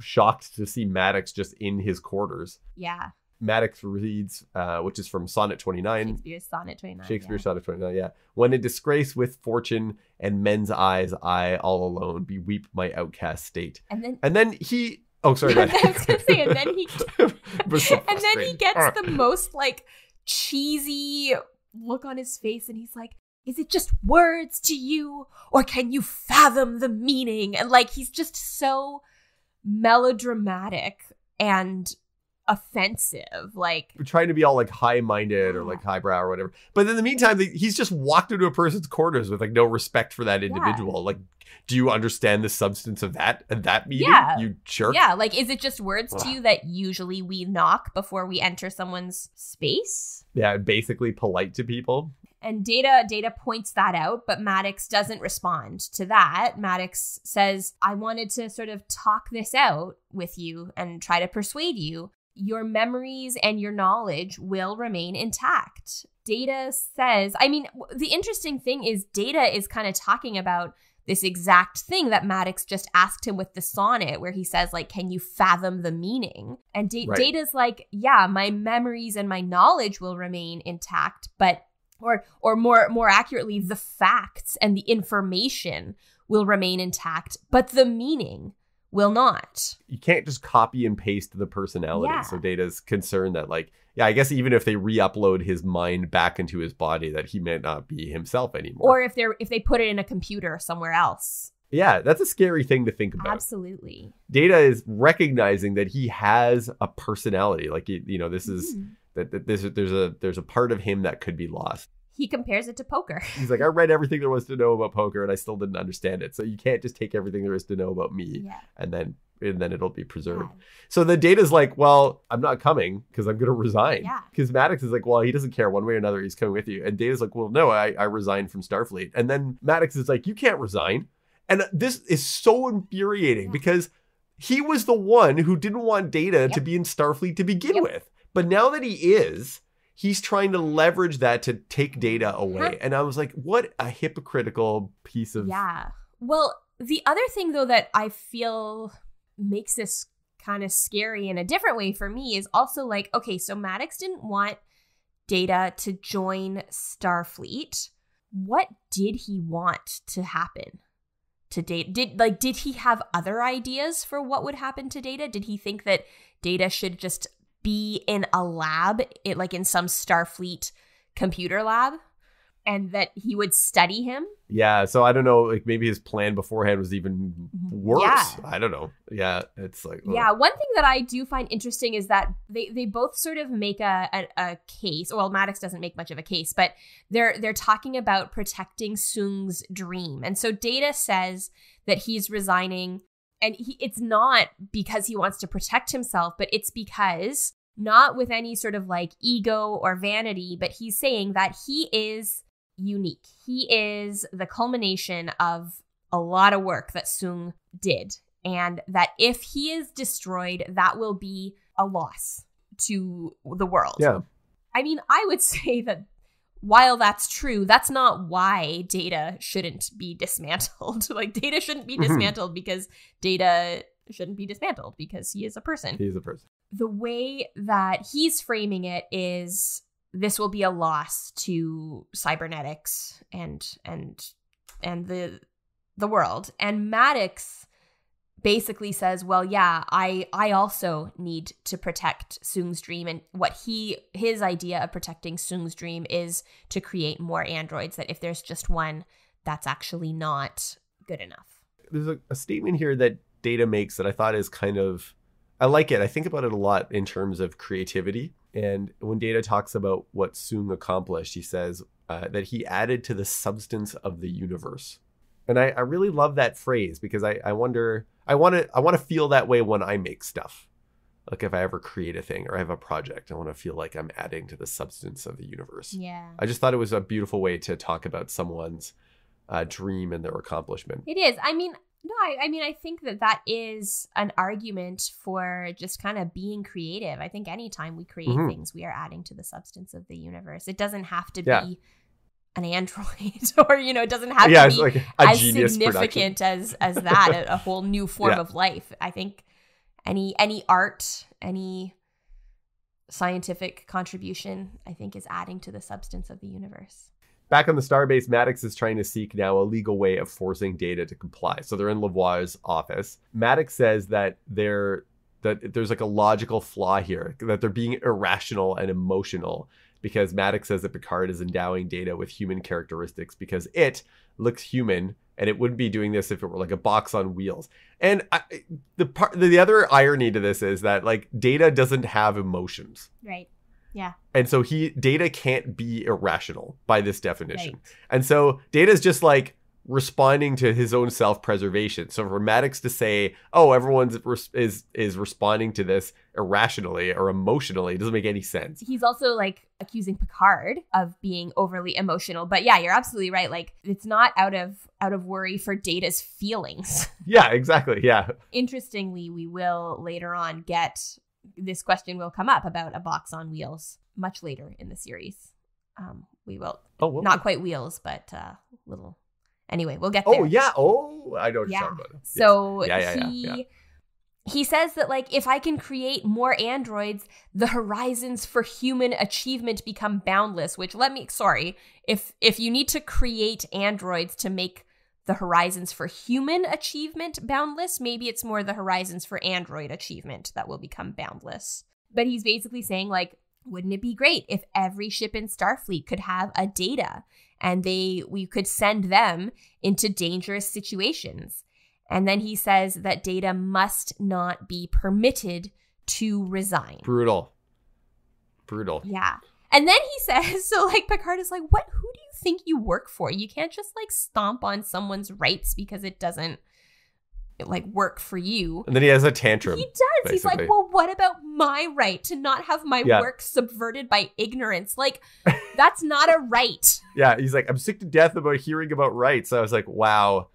shocked to see Maddox just in his quarters. Yeah. Maddox reads, which is from Sonnet 29. Shakespeare's Sonnet 29. Sonnet 29, yeah. When in disgrace with fortune and men's eyes, I all alone beweep my outcast state. And then he... Oh, sorry. I was going to say, and then he... and then he gets the most, cheesy look on his face, and he's like, is it just words to you, or can you fathom the meaning? And, he's just so melodramatic and offensive. We're trying to be all high-minded or highbrow or whatever, but in the meantime he's just walked into a person's quarters with no respect for that individual. Do you understand the substance of that and that meaning? You jerk. Is it just words to you that usually we knock before we enter someone's space? Basically polite to people. And Data points that out, but Maddox doesn't respond to that. Maddox says, I wanted to sort of talk this out with you and try to persuade you. Your memories and your knowledge will remain intact. Data says, the interesting thing is Data is kind of talking about this exact thing that Maddox just asked him with the sonnet, where he says, can you fathom the meaning? And Data's my memories and my knowledge will remain intact, but or more accurately, the facts and the information will remain intact, but the meaning will not. You can't just copy and paste the personality. So Data's concerned that I guess even if they re-upload his mind back into his body, that he may not be himself anymore. Or if they put it in a computer somewhere else. Yeah, that's a scary thing to think about. Absolutely. Data is recognizing that he has a personality. This is there's a part of him that could be lost. He compares it to poker. He's like, I read everything there was to know about poker and I still didn't understand it. So you can't just take everything there is to know about me and then it'll be preserved. Yeah. So the Data's like, well, I'm not coming because I'm going to resign. Yeah. Because Maddox is like, well, he doesn't care one way or another. He's coming with you. And Data's like, well, no, I resigned from Starfleet. And then Maddox is like, you can't resign. And this is so infuriating because he was the one who didn't want Data to be in Starfleet to begin with. But now that he is, he's trying to leverage that to take Data away. And I was like, what a hypocritical piece of... Yeah. Well, the other thing, though, that I feel makes this kind of scary in a different way for me is also okay, so Maddox didn't want Data to join Starfleet. What did he want to happen to Data? Did he have other ideas for what would happen to Data? Did he think that Data should just be in a lab, in some Starfleet computer lab, and that he would study him? Yeah, so I don't know, maybe his plan beforehand was even worse. Yeah. I don't know. Yeah, it's Yeah, one thing that I do find interesting is that they both sort of make a case. Well, Maddox doesn't make much of a case, but they're talking about protecting Soong's dream. And so Data says that he's resigning. And it's not because he wants to protect himself, but it's because not with any sort of like ego or vanity, but he's saying that he is unique. He is the culmination of a lot of work that Sung did. And that if he is destroyed, that will be a loss to the world. Yeah. I mean, I would say that while that's true, that's not why Data shouldn't be dismantled. Like, Data shouldn't be dismantled because Data shouldn't be dismantled because he is a person. He is a person. The way that he's framing it is this will be a loss to cybernetics and the world. And Maddox basically says, well, yeah, I also need to protect Sung's dream. And what his idea of protecting Sung's dream is to create more androids, that if there's just one, that's actually not good enough. There's a statement here that Data makes that I thought is kind of, I like it. I think about it a lot in terms of creativity. And when Data talks about what Sung accomplished, he says that he added to the substance of the universe. And I really love that phrase because I wonder, I want to feel that way when I make stuff. Like if I ever create a thing or I have a project, I want to feel like I'm adding to the substance of the universe. Yeah. I just thought it was a beautiful way to talk about someone's dream and their accomplishment. It is. I mean, no, I mean, I think that is an argument for just kind of being creative. I think anytime we create things, we are adding to the substance of the universe. It doesn't have to be an android or, it doesn't have to be like as significant as that, a whole new form of life. I think any art, any scientific contribution, I think is adding to the substance of the universe. Back on the starbase, Maddox is trying to seek now a legal way of forcing Data to comply. So they're in Lavoie's office. Maddox says that there's like a logical flaw here, that they're being irrational and emotional, because Maddox says that Picard is endowing Data with human characteristics because it looks human, and it wouldn't be doing this if it were like a box on wheels. And the other irony to this is that like Data doesn't have emotions. Right. Yeah. And so Data can't be irrational by this definition. Right. And so Data's just like responding to his own self-preservation. So for Maddox to say, oh, everyone's is responding to this irrationally or emotionally, doesn't make any sense. He's also like accusing Picard of being overly emotional. But yeah, you're absolutely right. Like it's not out of worry for Data's feelings. Yeah, exactly. Yeah. Interestingly, we will later on get this question will come up about a box on wheels much later in the series. We will not quite wheels, but little. Anyway, we'll get there. Oh yeah. Oh, I know what you're talking about. So yeah. He says that like if I can create more androids, the horizons for human achievement become boundless. Which if you need to create androids to make the horizons for human achievement boundless, maybe it's more the horizons for android achievement that will become boundless. But he's basically saying like, wouldn't it be great if every ship in Starfleet could have a Data and we could send them into dangerous situations? And then he says that Data must not be permitted to resign. Brutal. Yeah. And then he says, so like Picard is like, who do you think you work for? You can't just like stomp on someone's rights because it doesn't like work for you. And then he has a tantrum. He does. Basically. He's like, well, what about my right to not have my work subverted by ignorance? Like, that's not a right. Yeah. He's like, I'm sick to death about hearing about rights. So I was like, wow.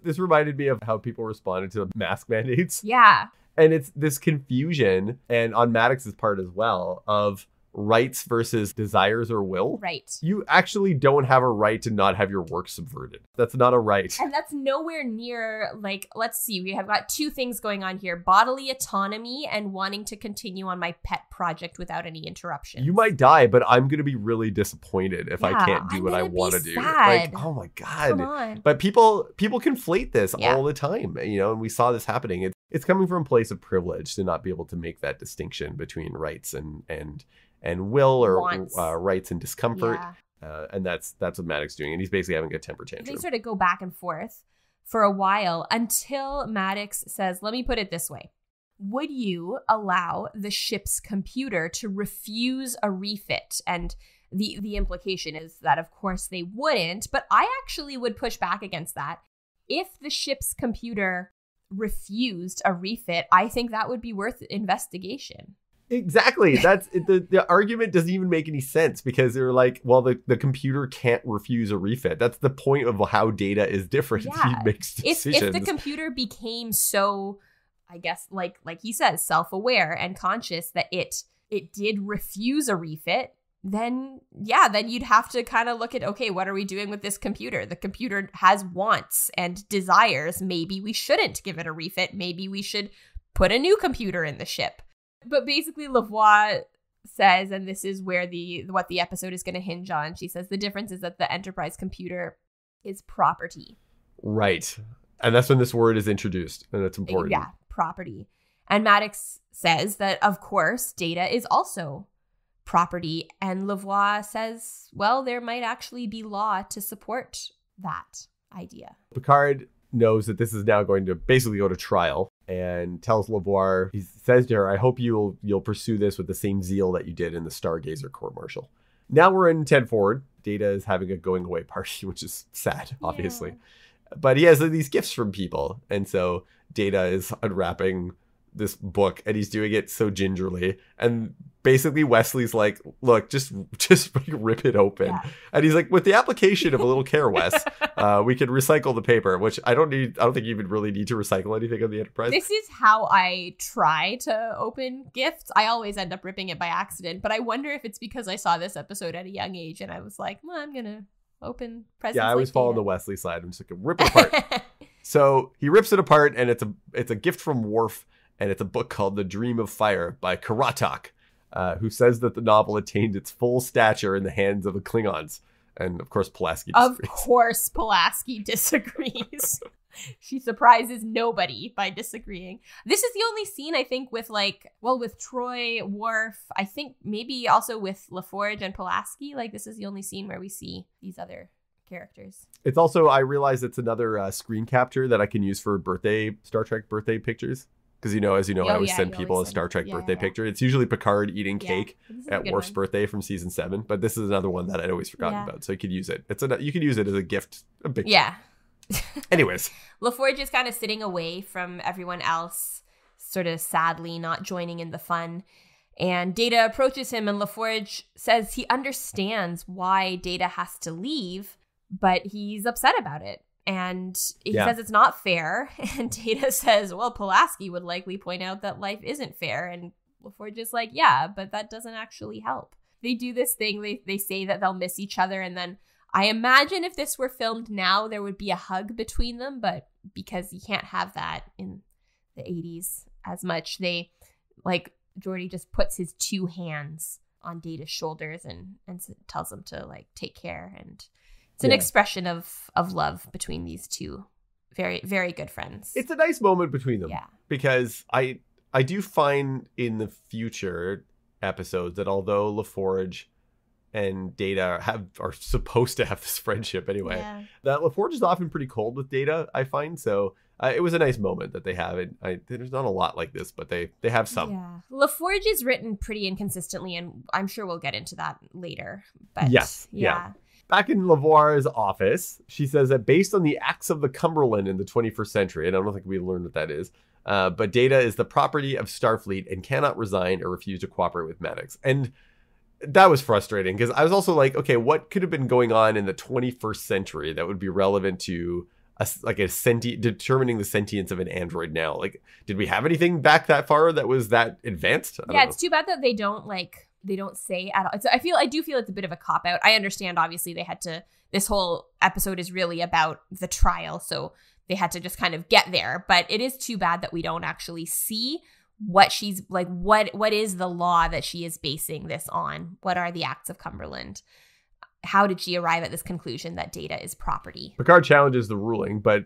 This reminded me of how people responded to mask mandates. Yeah. And it's this confusion, and on Maddox's part as well, of rights versus desires or will. Right. You actually don't have a right to not have your work subverted. That's not a right. And that's nowhere near, like, let's see, we have got two things going on here: bodily autonomy and wanting to continue on my pet project without any interruption. You might die, but I'm going to be really disappointed if I can't do what I want to do. Like, oh my God. Come on. But people conflate this all the time, and we saw this happening. It's coming from a place of privilege to not be able to make that distinction between rights and will or rights and discomfort. Yeah. And that's what Maddox doing. And he's basically having a temper tantrum. They sort of go back and forth for a while until Maddox says, let me put it this way. Would you allow the ship's computer to refuse a refit? And the implication is that, of course, they wouldn't. But I actually would push back against that. If the ship's computer refused a refit, I think that would be worth investigation. Exactly. That's the argument doesn't even make any sense because they're like, well, the computer can't refuse a refit. That's the point of how data is different. Yeah. He makes decisions. If the computer became so, I guess, like he says, self-aware and conscious that it did refuse a refit, then you'd have to kind of look at, okay, what are we doing with this computer? The computer has wants and desires. Maybe we shouldn't give it a refit. Maybe we should put a new computer in the ship. But basically, Lavoie says, and this is where what the episode is going to hinge on, she says the difference is that the Enterprise computer is property. Right. And that's when this word is introduced, and it's important. Yeah, property. And Maddox says that, of course, data is also property. And Lavoie says, well, there might actually be law to support that idea. Picard knows that this is now going to basically go to trial and tells Lavoie, he says to her, I hope you'll pursue this with the same zeal that you did in the Stargazer court-martial. Now we're in 10 forward. Data is having a going away party, which is sad, obviously. Yeah. But he has these gifts from people. And so Data is unwrapping this book and he's doing it so gingerly. And basically Wesley's like, look, just rip it open. Yeah. And he's like, with the application of a little care, Wes, we can recycle the paper, which I don't think you even really need to recycle anything on the Enterprise. This is how I try to open gifts. I always end up ripping it by accident, but I wonder if it's because I saw this episode at a young age and I was like, well, I'm going to open presents. Yeah, I always follow the Wesley side. I'm just like, rip it apart. So he rips it apart and it's a gift from Worf. And it's a book called The Dream of Fire by Karatok, who says that the novel attained its full stature in the hands of the Klingons. And of course, Pulaski disagrees. Of course, Pulaski disagrees. She surprises nobody by disagreeing. This is the only scene, I think, with Troy, Worf, I think maybe also with LaForge and Pulaski. Like, this is the only scene where we see these other characters. It's also, I realize it's another screen capture that I can use for Star Trek birthday pictures. Because, as you know, I always send people a Star Trek birthday picture. It's usually Picard eating cake at Worf's birthday from season 7. But this is another one that I'd always forgotten about. So you could use it. You could use it as a gift. A big yeah. Anyways. LaForge is kind of sitting away from everyone else, sort of sadly not joining in the fun. And Data approaches him and LaForge says he understands why Data has to leave, but he's upset about it. And he says it's not fair. And Data says, well, Pulaski would likely point out that life isn't fair. And LaForge is like, yeah, but that doesn't actually help. They do this thing. They say that they'll miss each other. And then I imagine if this were filmed now, there would be a hug between them. But because you can't have that in the 80s as much, Geordi just puts his 2 hands on Data's shoulders and tells him to take care. And it's an expression of love between these two very, very good friends. It's a nice moment between them. Yeah. Because I do find in the future episodes that although LaForge and Data are supposed to have this friendship anyway, that LaForge is often pretty cold with Data, I find. So it was a nice moment that they have. There's not a lot like this, but they have some. Yeah. LaForge is written pretty inconsistently, and I'm sure we'll get into that later. But yes. Yeah. Back in Lavoie's office, she says that based on the acts of the Cumberland in the 21st century, and I don't think we learned what that is, but Data is the property of Starfleet and cannot resign or refuse to cooperate with Maddox. And that was frustrating because I was also like, okay, what could have been going on in the 21st century that would be relevant to determining the sentience of an android now? Like, did we have anything back that far that was that advanced? It's too bad that they don't say at all. I do feel it's a bit of a cop out. I understand, obviously, this whole episode is really about the trial, so they had to just kind of get there. But it is too bad that we don't actually see what she's like. What is the law that she is basing this on? What are the acts of Cumberland? How did she arrive at this conclusion that Data is property? Picard challenges the ruling, but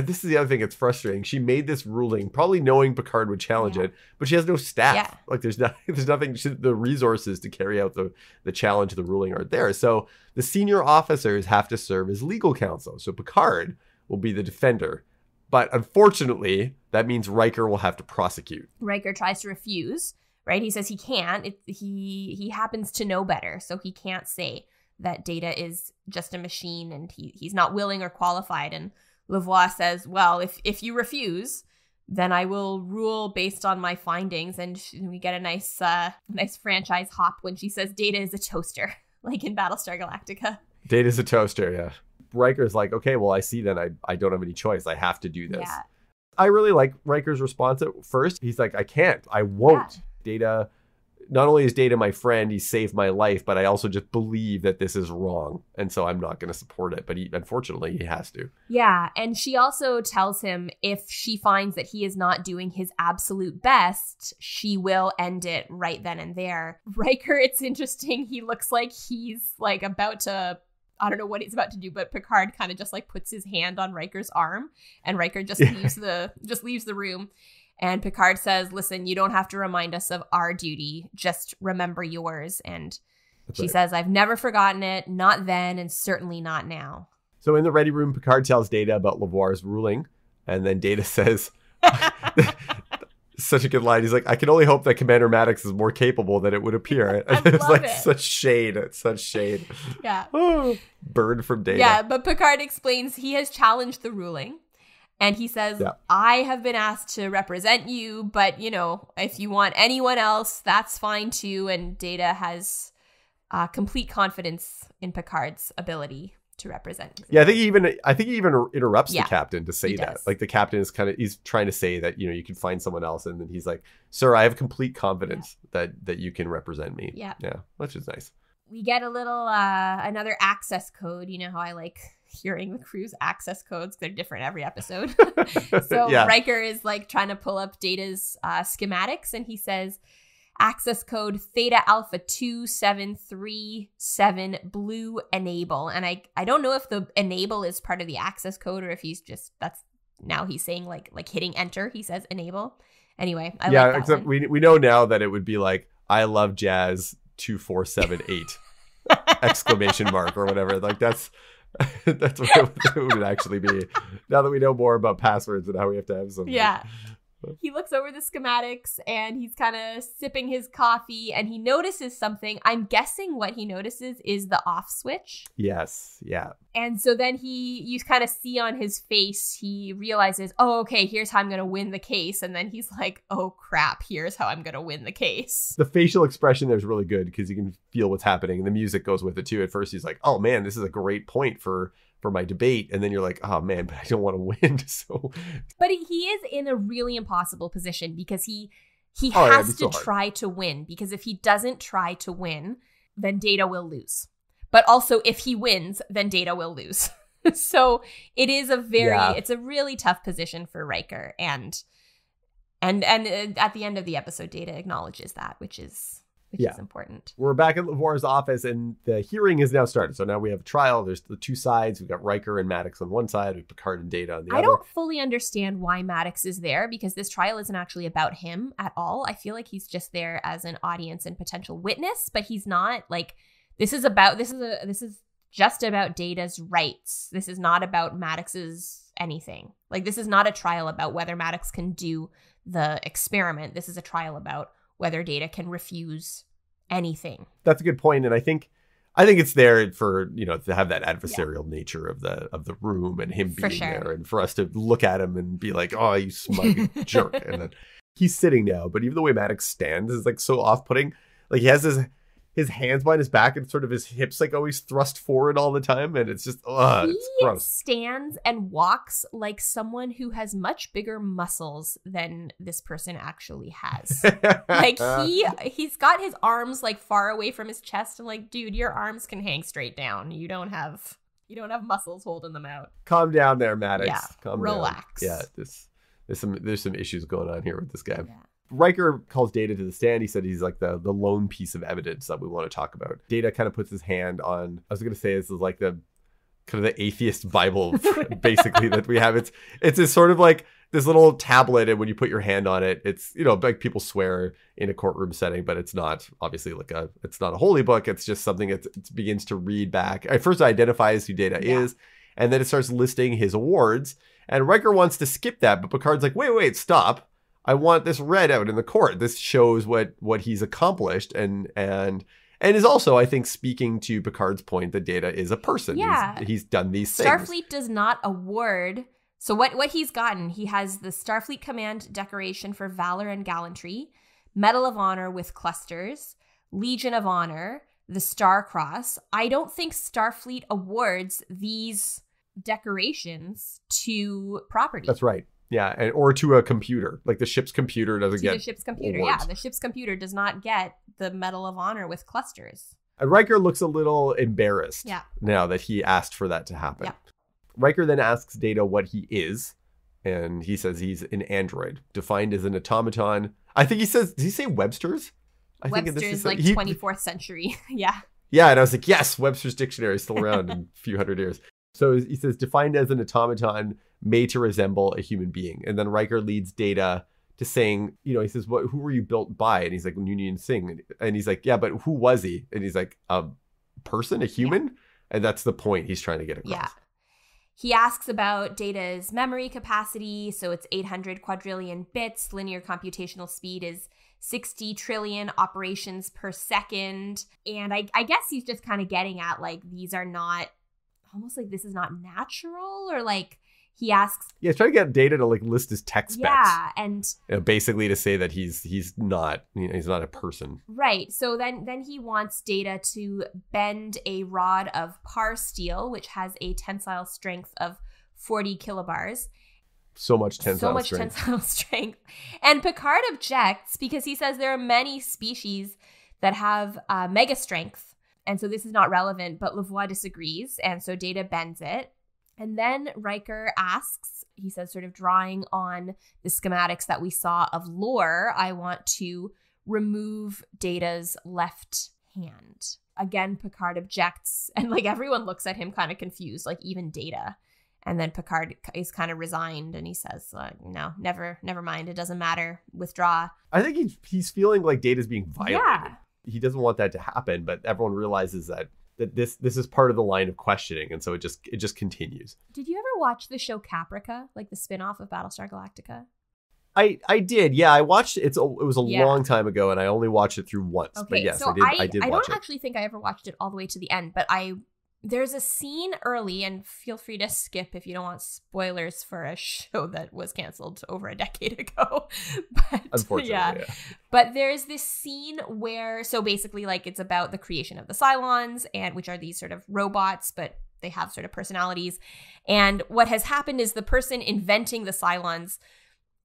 this is the other thing that's frustrating. She made this ruling probably knowing Picard would challenge it, but she has no staff. Yeah. Like there's nothing. The resources to carry out the challenge of the ruling aren't there. So the senior officers have to serve as legal counsel. So Picard will be the defender. But unfortunately, that means Riker will have to prosecute. Riker tries to refuse, right? He says he can't. He happens to know better, so he can't say that Data is just a machine and he's not willing or qualified. And Lavoie says, well, if you refuse, then I will rule based on my findings. And we get a nice franchise hop when she says Data is a toaster, like in Battlestar Galactica. Data's a toaster, yeah. Riker's like, okay, well, I see then I don't have any choice. I have to do this. Yeah. I really like Riker's response at first. He's like, I can't. I won't. Yeah. Data, not only is Data my friend, he saved my life, but I also just believe that this is wrong. And so I'm not going to support it. But unfortunately, he has to. Yeah. And she also tells him if she finds that he is not doing his absolute best, she will end it right then and there. Riker, it's interesting. He looks like he's like about to, I don't know what he's about to do, but Picard kind of just like puts his hand on Riker's arm and Riker just leaves the room. And Picard says, listen, you don't have to remind us of our duty. Just remember yours. And she says, I've never forgotten it. Not then, and certainly not now. So in the ready room, Picard tells Data about Lavoir's ruling. And then Data says, such a good line. He's like, I can only hope that Commander Maddox is more capable than it would appear. It's like such shade. It's such shade. Yeah. Oh, bird from Data. Yeah, but Picard explains he has challenged the ruling. And he says, I have been asked to represent you, but, you know, if you want anyone else, that's fine too. And Data has complete confidence in Picard's ability to represent. Yeah, I think he even interrupts the captain to say that. Like the captain is he's trying to say that, you know, you can find someone else. And then he's like, sir, I have complete confidence that you can represent me. Yeah. Yeah, which is nice. We get a little, another access code. You know how I like hearing the crew's access codes. They're different every episode. So Riker is like trying to pull up Data's schematics, and he says access code Theta Alpha 2737 blue enable. And I don't know if the enable is part of the access code or if he's just, now he's saying like hitting enter. He says enable. Anyway, I like that except one. we know now that it would be like, I love jazz 2478 exclamation mark or whatever. Like that's what it would actually be. Now that we know more about passwords and how we have to have some. Yeah. He looks over the schematics and he's kind of sipping his coffee and he notices something. I'm guessing what he notices is the off switch. Yes. Yeah. And so then you kind of see on his face, he realizes, oh, okay, here's how I'm going to win the case. And then he's like, oh, crap, here's how I'm going to win the case. The facial expression there is really good because you can feel what's happening. And the music goes with it, too. At first, he's like, oh, man, this is a great point for my debate. And then you're like, oh, man, but I don't want to win. But he is in a really impossible position because he has to try to win. Because if he doesn't try to win, then Data will lose. But also, if he wins, then Data will lose. So it is it's a really tough position for Riker. And at the end of the episode, Data acknowledges that, which is important. We're back at Lavoir's office and the hearing is now started. So now we have a trial. There's the two sides. We've got Riker and Maddox on one side. We have Picard and Data on the other. I don't fully understand why Maddox is there because this trial isn't actually about him at all. I feel like he's just there as an audience and potential witness, but he's not. Like, this is just about Data's rights. This is not about Maddox's anything. Like, this is not a trial about whether Maddox can do the experiment. This is a trial about whether Data can refuse anything. That's a good point. And I think it's there for, you know, to have that adversarial nature of the room and him being there and for us to look at him and be like, oh, you smug jerk. And then he's sitting now, but even the way Maddox stands is like so off-putting. Like he has his hands behind his back and sort of his hips like always thrust forward all the time. And it's just, it's gross. He stands and walks like someone who has much bigger muscles than this person actually has. Like he's got his arms like far away from his chest and like, dude, your arms can hang straight down. You don't have muscles holding them out. Calm down there, Maddox. Yeah, Calm relax. Down. Yeah, there's some issues going on here with this guy. Yeah. Riker calls Data to the stand. He said he's like the lone piece of evidence that we want to talk about. Data kind of puts his hand on, I was going to say this is like the kind of the atheist Bible, basically, that we have. It's this sort of like this little tablet, and when you put your hand on it, it's, you know, like people swear in a courtroom setting, but it's not obviously it's not a holy book. It's just something that it begins to read back. At first it identifies who Data is, and then it starts listing his awards. And Riker wants to skip that, but Picard's like, wait, stop. I want this read out in the court. This shows what he's accomplished and is also, I think, speaking to Picard's point that Data is a person. Yeah. He's done these things. Starfleet does not award So what he's gotten, he has the Starfleet Command decoration for valor and gallantry, Medal of Honor with clusters, Legion of Honor, the Star Cross. I don't think Starfleet awards these decorations to property. That's right. Yeah, or to a computer. Like the ship's computer doesn't get the ship's computer. awards. Yeah, the ship's computer does not get the Medal of Honor with clusters. And Riker looks a little embarrassed now that he asked for that to happen. Yeah. Riker then asks Data what he is, and he says he's an android, defined as an automaton. I think he says, does he say Webster's? I Webster's think this is like 24th century. Yeah. Yeah, and I was like, yes, Webster's dictionary is still around in a few hundred years. So he says, defined as an automaton made to resemble a human being. And then Riker leads Data to saying, he says, who were you built by? And he's like, Noonien Singh. And he's like, yeah, but who was he? And he's like, a person, a human? Yeah. And that's the point he's trying to get across. Yeah. He asks about Data's memory capacity. So it's 800 quadrillion bits. Linear computational speed is 60 trillion operations per second. And I guess he's just kind of getting at like, these are not, almost like this is not natural, or like he asks. Yeah, he's trying to get Data to like list his tech specs. Yeah, and basically to say that he's not a person. Right. So then he wants Data to bend a rod of par steel, which has a tensile strength of 40 kilobars. So much tensile strength. And Picard objects because he says there are many species that have mega strength. And so this is not relevant, but Lavoie disagrees. And so Data bends it. And then Riker asks, he says, sort of drawing on the schematics that we saw of Lore, I want to remove Data's left hand. Again, Picard objects. And like everyone looks at him kind of confused, like even Data. And then Picard is kind of resigned and he says, no, never mind. It doesn't matter. Withdraw. I think he's feeling like Data's being violated. Yeah. He doesn't want that to happen, but everyone realizes that this is part of the line of questioning. And so it just continues. Did you ever watch the show Caprica, like the spinoff of Battlestar Galactica? I did. Yeah, I watched it. It was a long time ago and I only watched it through once. Okay, but yes, so I did watch it. I don't actually think I ever watched it all the way to the end, but there's a scene early, and feel free to skip if you don't want spoilers for a show that was canceled over a decade ago. But, unfortunately, yeah. But there's this scene where, so basically, like, it's about the creation of the Cylons, and which are these sort of robots, but they have sort of personalities. And what has happened is the person inventing the Cylons,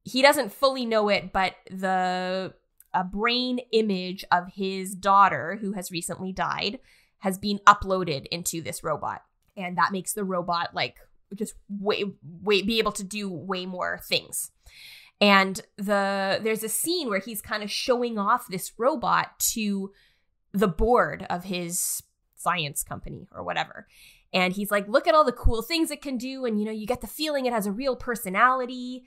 he doesn't fully know it, but a brain image of his daughter, who has recently died, has been uploaded into this robot. And that makes the robot like just be able to do way more things. And there's a scene where he's kind of showing off this robot to the board of his science company or whatever. And he's like, look at all the cool things it can do. And, you get the feeling it has a real personality.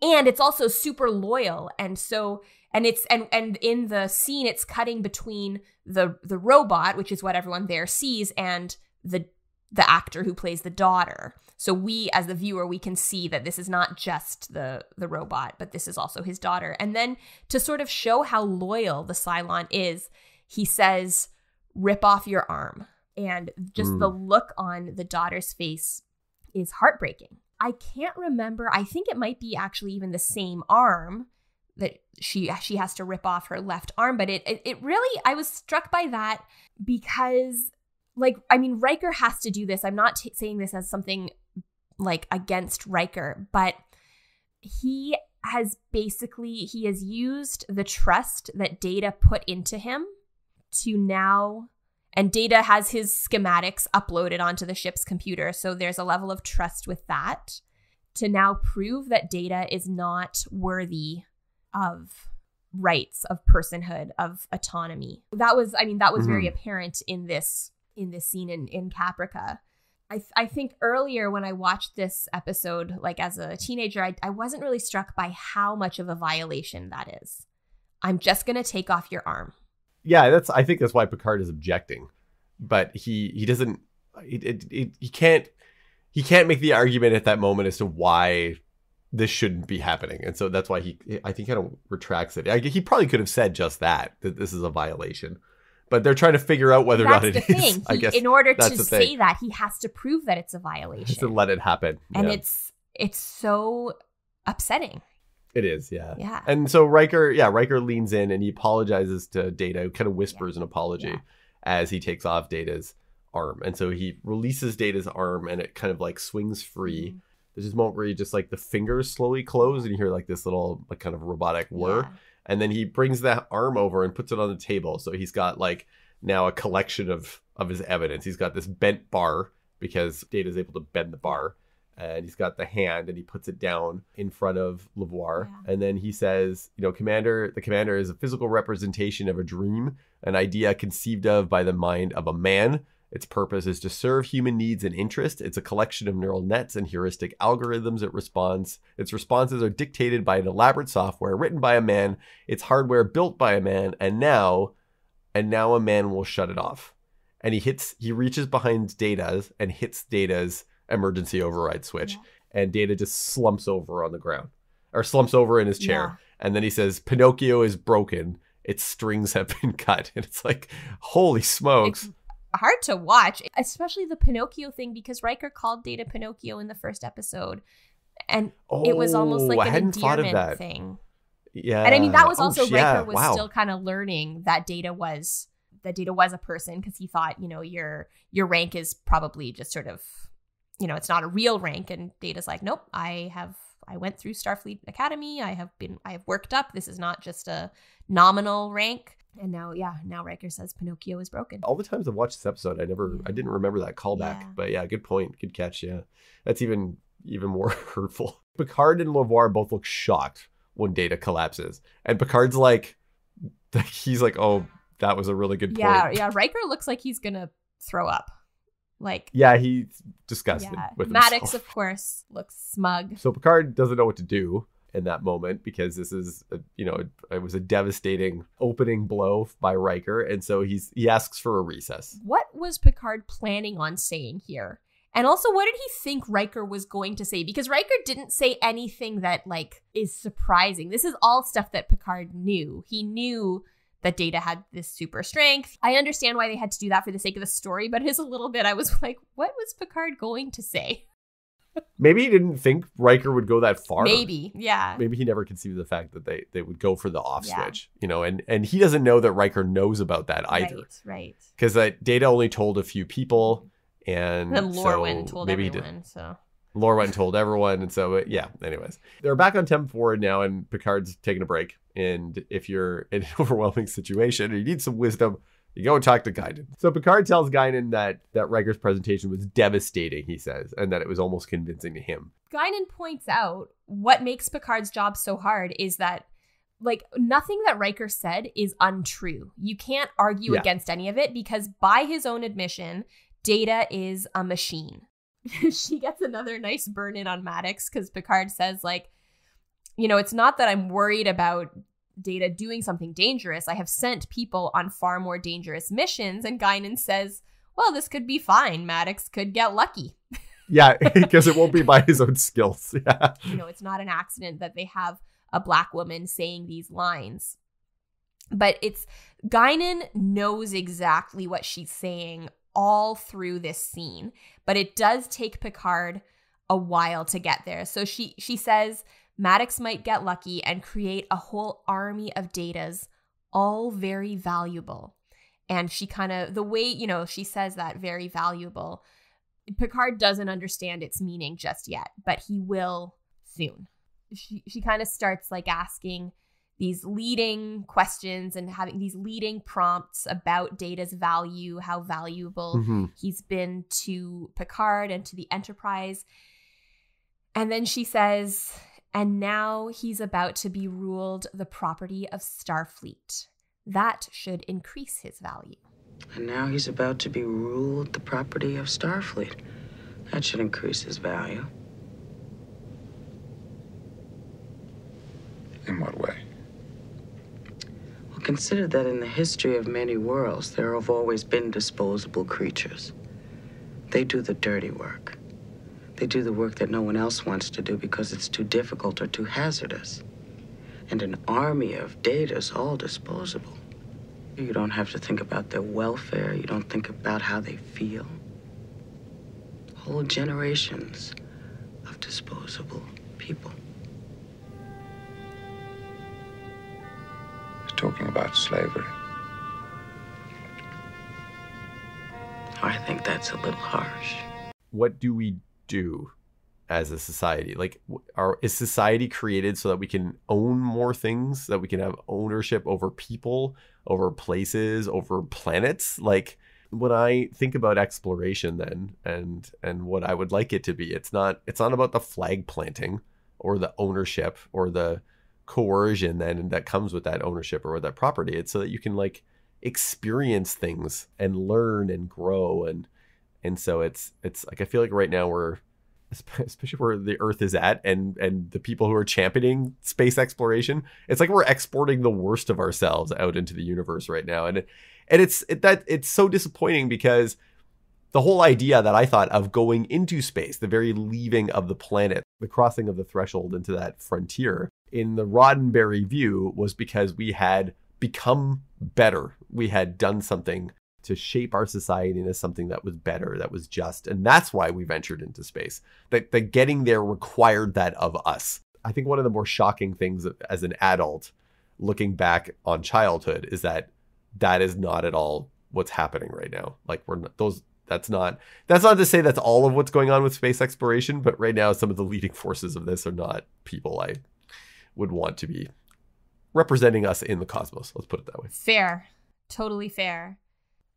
And it's also super loyal. And so, and in the scene, it's cutting between the robot, which is what everyone there sees, and the actor who plays the daughter. So we, as the viewer, we can see that this is not just the robot, but this is also his daughter. And then to sort of show how loyal the Cylon is, he says, rip off your arm. And just the look on the daughter's face is heartbreaking. I can't remember. I think it might be actually even the same arm that she has to rip off her left arm. But it really, I was struck by that because, like, I mean, Riker has to do this. I'm not saying this as something like against Riker, but he has used the trust that Data put into him to now, and Data has his schematics uploaded onto the ship's computer. So there's a level of trust with that to now prove that Data is not worthy of rights, of personhood, of autonomy. That was very apparent in this scene in Caprica. I think earlier when I watched this episode, like as a teenager, I wasn't really struck by how much of a violation that is. I'm just going to take off your arm. Yeah, I think that's why Picard is objecting. But he doesn't, he can't make the argument at that moment as to why this shouldn't be happening. And so that's why I think kind of retracts it. He probably could have said just that this is a violation. But they're trying to figure out whether or not it is. I guess in order to say that, he has to prove that it's a violation. To let it happen. And yeah. it's it's so upsetting. It is, yeah. Yeah. And so Riker leans in and he apologizes to Data, kind of whispers an apology as he takes off Data's arm. And so he releases Data's arm and it kind of like swings free. There's this moment where you just like the fingers slowly close and you hear like this little like kind of robotic whir. And then he brings that arm over and puts it on the table. So he's got like now a collection of his evidence. He's got this bent bar because Data's able to bend the bar. And he's got the hand and he puts it down in front of LaVoir. And then he says, the commander is a physical representation of a dream, an idea conceived of by the mind of a man. Its purpose is to serve human needs and interest. It's a collection of neural nets and heuristic algorithms. Its responses are dictated by an elaborate software written by a man. It's hardware built by a man. And now a man will shut it off. And he reaches behind Data's and hits Data's emergency override switch, and Data just slumps over on the ground, or slumps over in his chair, and then he says, "Pinocchio is broken. Its strings have been cut." And it's like, holy smokes. It's hard to watch, especially the Pinocchio thing, because Riker called Data Pinocchio in the first episode, and it was almost like an endearment thing. Yeah. And I mean, that was also Riker was still kind of learning that Data was a person, because he thought, your rank is probably just sort of, it's not a real rank. And Data's like, nope, I went through Starfleet Academy. I have worked up. This is not just a nominal rank. And now Riker says Pinocchio is broken. All the times I've watched this episode, I didn't remember that callback. But yeah, good point. Good catch. Yeah. That's even more hurtful. Picard and LaVoir both look shocked when Data collapses. And Picard's like, he's like, oh, that was a really good point. Yeah. Riker looks like he's going to throw up. He's disgusted with Maddox, himself. of course, looks smug. So Picard doesn't know what to do in that moment, because this is, it was a devastating opening blow by Riker. And so he asks for a recess. What was Picard planning on saying here? And also, what did he think Riker was going to say? Because Riker didn't say anything that is surprising. This is all stuff that Picard knew. He knew that Data had this super strength. I understand why they had to do that for the sake of the story, but it is a little bit, I was like, what was Picard going to say? Maybe he didn't think Riker would go that far. Maybe, yeah. Maybe he never conceived the fact that they would go for the off switch, and he doesn't know that Riker knows about that either. Right. Because Data only told a few people, and then Lore went and told everyone, Lore went and told everyone, and so, anyways. They're back on Temp Forward now, and Picard's taking a break. And if you're in an overwhelming situation or you need some wisdom, you go and talk to Guinan. So Picard tells Guinan that Riker's presentation was devastating, he says, and that it was almost convincing to him. Guinan points out what makes Picard's job so hard is that, nothing that Riker said is untrue. You can't argue against any of it, because by his own admission, Data is a machine. She gets another nice burn in on Maddox, because Picard says, it's not that I'm worried about Data doing something dangerous. I have sent people on far more dangerous missions. And Guinan says, well, this could be fine. Maddox could get lucky. Yeah, because it won't be by his own skills. Yeah. It's not an accident that they have a Black woman saying these lines. But Guinan knows exactly what she's saying all through this scene. But it does take Picard a while to get there. So she says Maddox might get lucky and create a whole army of Datas, all very valuable. And she kind of, the way, she says that, very valuable, Picard doesn't understand its meaning just yet, but he will soon. She kind of starts asking these leading questions and having these leading prompts about Data's value, how valuable he's been to Picard and to the Enterprise. And then she says, and now he's about to be ruled the property of Starfleet. That should increase his value. And now he's about to be ruled the property of Starfleet. That should increase his value. In what way? Well, consider that in the history of many worlds, there have always been disposable creatures. They do the dirty work. They do the work that no one else wants to do because it's too difficult or too hazardous. And an army of Datas, all disposable. You don't have to think about their welfare. You don't think about how they feel. Whole generations of disposable people. He's talking about slavery. I think that's a little harsh. What do we do as a society? Like, is society created so that we can own more things, that we can have ownership over people, over places, over planets? Like, when I think about exploration then and what I would like it to be, it's not about the flag planting or the ownership or the coercion then that comes with that ownership or with that property. It's so that you can like experience things and learn and grow, and so it's like I feel like right now we're, especially where the Earth is at and the people who are championing space exploration, it's like we're exporting the worst of ourselves out into the universe right now, and it's so disappointing, because the whole idea that I thought of going into space, the very leaving of the planet, the crossing of the threshold into that frontier in the Roddenberry view, was because we had become better. We had done something to shape our society into something that was better, that was just. And that's why we ventured into space. That getting there required that of us. I think one of the more shocking things as an adult, looking back on childhood, is that is not at all what's happening right now. Like, we're not, that's not to say that's all of what's going on with space exploration, but right now some of the leading forces of this are not people I would want to be representing us in the cosmos. Let's put it that way. Fair. Totally fair.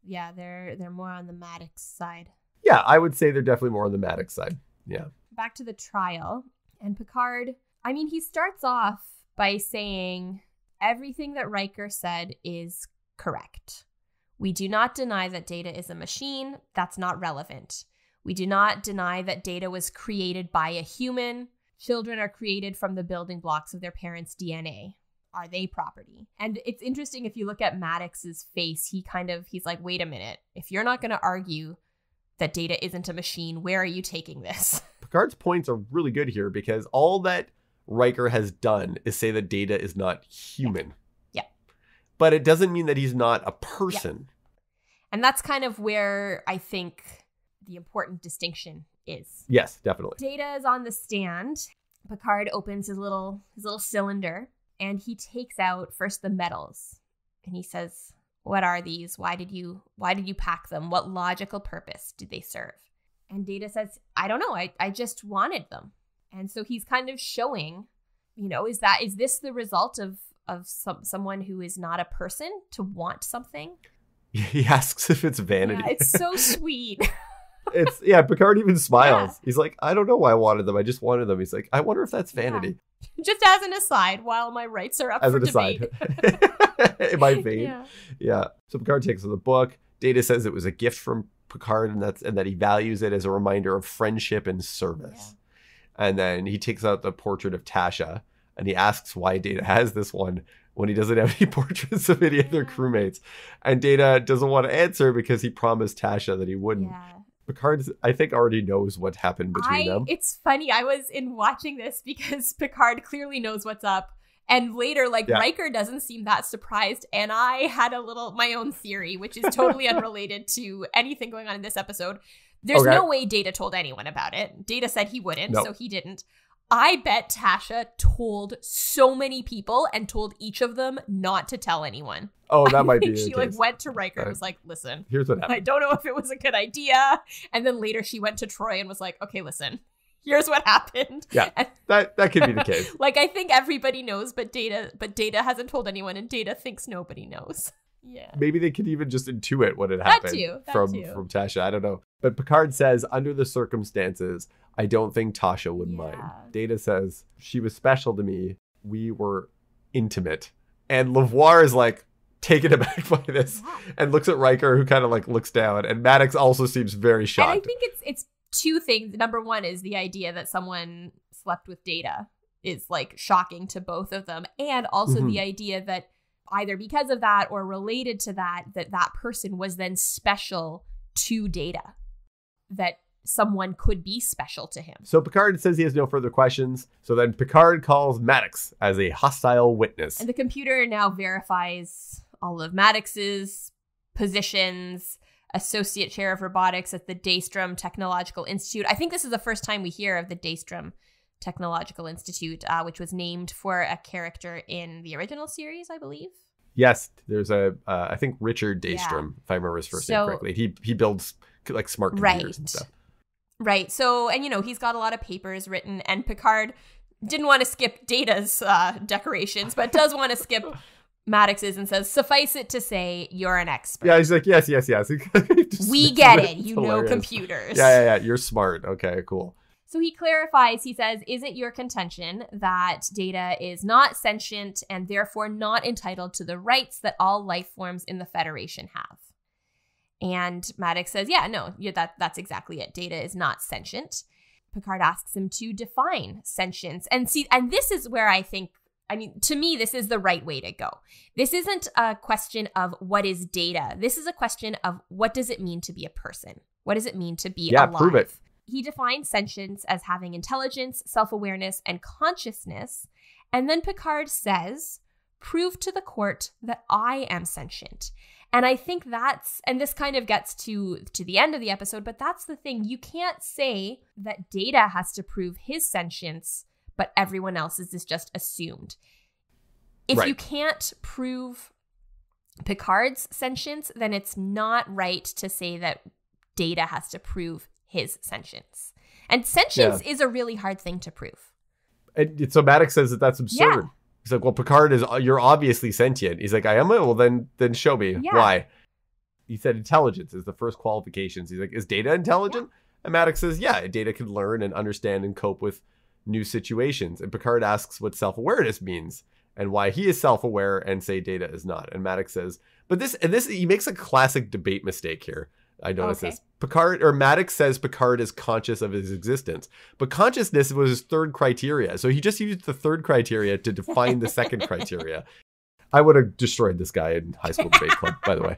Yeah, they're more on the Maddox side. Yeah, I would say they're definitely more on the Maddox side. Yeah. Back to the trial. And Picard, I mean, he starts off by saying everything that Riker said is correct. We do not deny that Data is a machine. That's not relevant. We do not deny that Data was created by a human. Children are created from the building blocks of their parents' DNA. Are they property? And it's interesting, if you look at Maddox's face, he's like, wait a minute. If you're not going to argue that Data isn't a machine, where are you taking this? Picard's points are really good here, because all that Riker has done is say that Data is not human. Yeah. But it doesn't mean that he's not a person. Yeah. And that's kind of where I think the important distinction is. Yes, definitely. Data is on the stand. Picard opens his little cylinder, and he takes out first the metals, and he says, what are these? Why did you pack them? What logical purpose did they serve? And Data says, I don't know. I just wanted them. And so he's kind of showing, is this the result of someone who is not a person to want something? He asks if it's vanity. Yeah, it's so sweet. Picard even smiles. Yeah. He's like, I don't know why I wanted them. I just wanted them. He's like, I wonder if that's vanity. Yeah. Just as an aside, while my rights are up as for an debate. Aside. In my vein. Yeah. So Picard takes the book. Data says it was a gift from Picard, and that he values it as a reminder of friendship and service. Yeah. And then he takes out the portrait of Tasha, and he asks why Data has this one when he doesn't have any portraits of any other crewmates. And Data doesn't want to answer because he promised Tasha that he wouldn't. Yeah. Picard, I think, already knows what happened between them. It's funny. I was watching this because Picard clearly knows what's up. And later, Riker doesn't seem that surprised. And I had my own theory, which is totally unrelated to anything going on in this episode. There's no way Data told anyone about it. Data said he wouldn't, so he didn't. I bet Tasha told so many people and told each of them not to tell anyone. Oh, that might be. She went to Riker and was like, listen, here's what happened. I don't know if it was a good idea. And then later she went to Troy and was like, okay, listen, here's what happened. Yeah, that could be the case. I think everybody knows, but Data hasn't told anyone, and Data thinks nobody knows. Yeah. Maybe they could even just intuit what had happened from Tasha. I don't know. But Picard says, under the circumstances, I don't think Tasha would mind. Data says, she was special to me. We were intimate. And LeVoir is like taken aback by this and looks at Riker, who kind of looks down. And Maddox also seems very shocked. And I think it's two things. Number one is the idea that someone slept with Data is shocking to both of them. And also the idea that either because of that or related to that person was then special to Data, that someone could be special to him. So Picard says he has no further questions. So then Picard calls Maddox as a hostile witness. And the computer now verifies all of Maddox's positions, associate chair of robotics at the Daystrom Technological Institute. I think this is the first time we hear of the Daystrom Technological Institute, which was named for a character in the original series, I believe. Yes, there's I think Richard Daystrom, if I remember his first name correctly. He builds like smart computers and stuff. Right. So, and he's got a lot of papers written, and Picard didn't want to skip Data's decorations, but does want to skip Maddox's and says, suffice it to say, you're an expert. Yeah, he's like, yes. We get it. You know computers. Yeah. You're smart. Okay, cool. So he clarifies, he says, is it your contention that Data is not sentient and therefore not entitled to the rights that all life forms in the Federation have? And Maddox says, yeah, no, that's exactly it. Data is not sentient. Picard asks him to define sentience. And this is where to me, this is the right way to go. This isn't a question of what is data. This is a question of what does it mean to be a person? What does it mean to be alive? Prove it. He defines sentience as having intelligence, self-awareness, and consciousness. And then Picard says, prove to the court that I am sentient. And I think and this kind of gets to the end of the episode, but that's the thing. You can't say that Data has to prove his sentience, but everyone else's is just assumed. If you can't prove Picard's sentience, then it's not right to say that Data has to prove his sentience. And sentience is a really hard thing to prove. And so Maddox says that that's absurd. Yeah. He's like, well, Picard you're obviously sentient. He's like, I am. Well, then show me why. He said intelligence is the first qualifications. He's like, is Data intelligent? Yeah. And Maddox says, yeah, Data can learn and understand and cope with new situations. And Picard asks what self-awareness means and why he is self-aware and say Data is not. And Maddox says, but this he makes a classic debate mistake here. I noticed this. Maddox says Picard is conscious of his existence, but consciousness was his third criteria. So he just used the third criteria to define the second criteria. I would have destroyed this guy in high school debate club, by the way.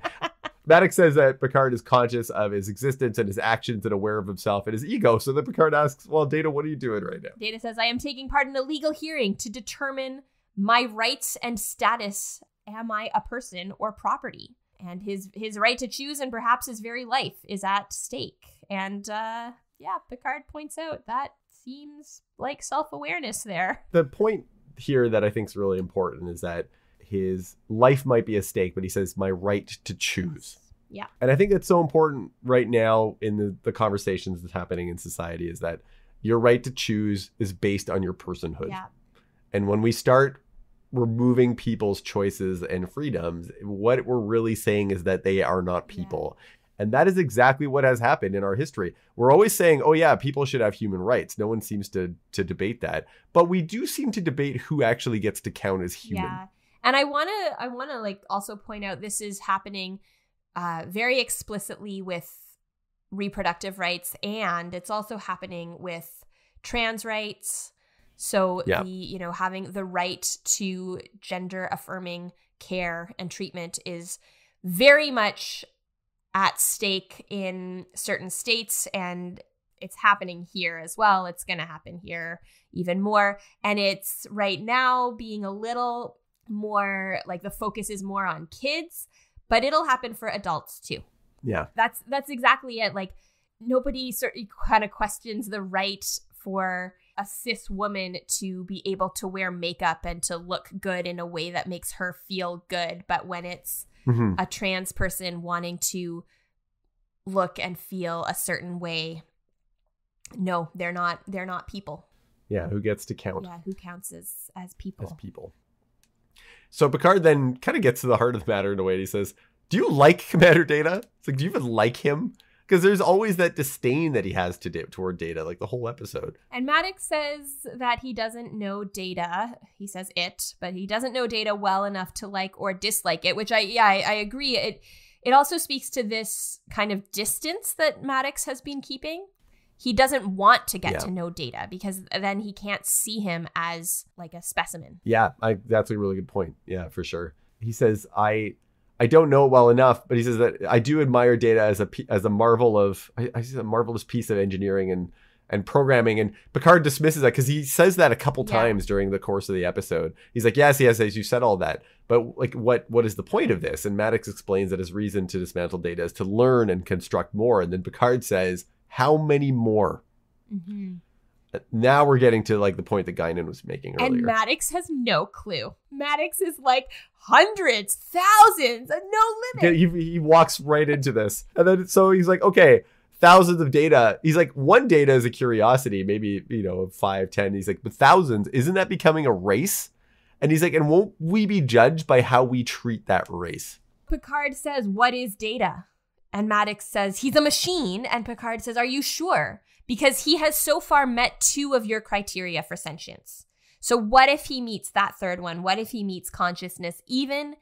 Maddox says that Picard is conscious of his existence and his actions and aware of himself and his ego. So then Picard asks, well, Data, what are you doing right now? Data says, I am taking part in a legal hearing to determine my rights and status. Am I a person or property? And his right to choose and perhaps his very life is at stake. And Picard points out that seems like self-awareness there. The point here that I think is really important is that his life might be at stake, but he says my right to choose. Yeah. And I think that's so important right now in the conversations that's happening in society is that your right to choose is based on your personhood. Yeah. And when we start removing people's choices and freedoms, what we're really saying is that they are not people. Yeah. And that is exactly what has happened in our history. We're always saying, oh yeah, people should have human rights. No one seems to debate that. But we do seem to debate who actually gets to count as human. Yeah. And I want to like also point out this is happening very explicitly with reproductive rights, and it's also happening with trans rights. So having the right to gender affirming care and treatment is very much at stake in certain states, and it's happening here as well. It's going to happen here even more. And it's right now being a little more like the focus is more on kids, but it'll happen for adults too. Yeah. That's exactly it. Like nobody certainly kind of questions the right for a cis woman to be able to wear makeup and to look good in a way that makes her feel good. But when it's a trans person wanting to look and feel a certain way, no, they're not people. Yeah, who gets to count? Yeah, who counts as people? As people. So Picard then kind of gets to the heart of the matter in a way. He says, do you like Commander Data? It's like, do you even like him? Because there's always that disdain that he has toward Data, like the whole episode. And Maddox says that he doesn't know Data. He says but he doesn't know Data well enough to like or dislike it, which I agree. It also speaks to this kind of distance that Maddox has been keeping. He doesn't want to get to know Data because then he can't see him as like a specimen. Yeah, that's a really good point. Yeah, for sure. He says, I don't know it well enough, but he says that I do admire Data as a marvelous piece of engineering and programming. And Picard dismisses that because he says that a couple times during the course of the episode. He's like, yes, as you said all that, but like, what is the point of this? And Maddox explains that his reason to dismantle Data is to learn and construct more. And then Picard says, how many more? Mm-hmm. Now we're getting to like the point that Guinan was making earlier. And Maddox has no clue. Maddox is like hundreds, thousands, and no limit. He walks right into this. And then so he's like, okay, thousands of data. He's like, one data is a curiosity, maybe, 5, 10. He's like, but thousands, isn't that becoming a race? And he's like, and won't we be judged by how we treat that race? Picard says, what is data? And Maddox says, he's a machine. And Picard says, are you sure? Because he has so far met 2 of your criteria for sentience. So what if he meets that third one? What if he meets consciousness, even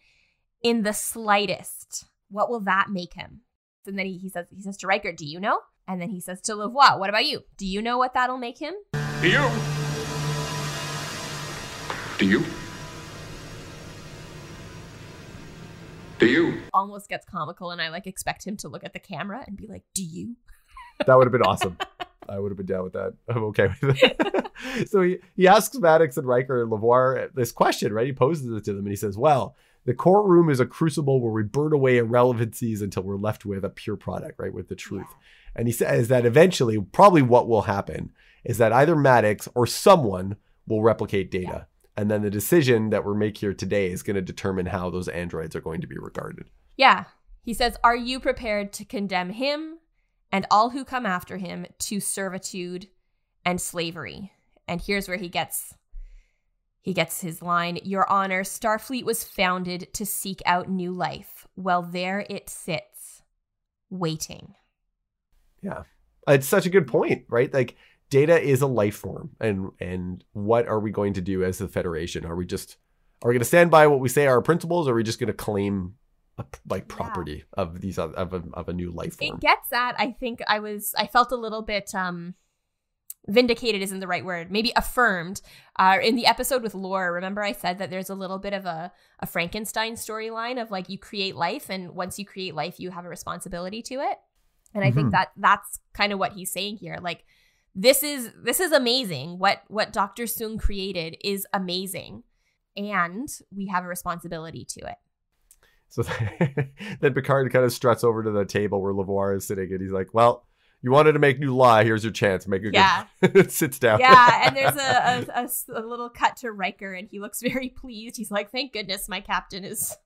in the slightest? What will that make him? And then he says to Riker, do you know? And then he says to Lavoie, what about you? Do you know what that'll make him? Do you? Do you? Do you? Almost gets comical, and I expect him to look at the camera and be like, do you? That would have been awesome. I would have been down with that. I'm okay with it. So he asks Maddox and Riker and Lavoie this question, right? He poses it to them and he says, well, the courtroom is a crucible where we burn away irrelevancies until we're left with a pure product, right? With the truth. Yeah. And he says that eventually, probably what will happen is that either Maddox or someone will replicate data. Yeah. And then the decision that we make here today is going to determine how those androids are going to be regarded. Yeah. He says, are you prepared to condemn him and all who come after him to servitude and slavery? And here's where he gets his line. Your Honor, Starfleet was founded to seek out new life. Well, there it sits, waiting. Yeah. It's such a good point, right? Like, data is a life form. And what are we going to do as the Federation? Are we going to stand by what we say are our principles? Or are we just going to claim property of these of a new life form? It gets that. I think I felt a little bit vindicated isn't the right word, maybe affirmed in the episode with Lore. Remember I said that there's a little bit of a Frankenstein storyline of like, you create life, and once you create life you have a responsibility to it. And I think that's kind of what he's saying here. Like, this is amazing. What Dr. Soong created is amazing, and we have a responsibility to it. So then Picard kind of struts over to the table where Lavoie is sitting, and he's like, well, you wanted to make new law. Here's your chance. Make a good... Sits down. Yeah, and there's a little cut to Riker, and he looks very pleased. He's like, thank goodness my captain is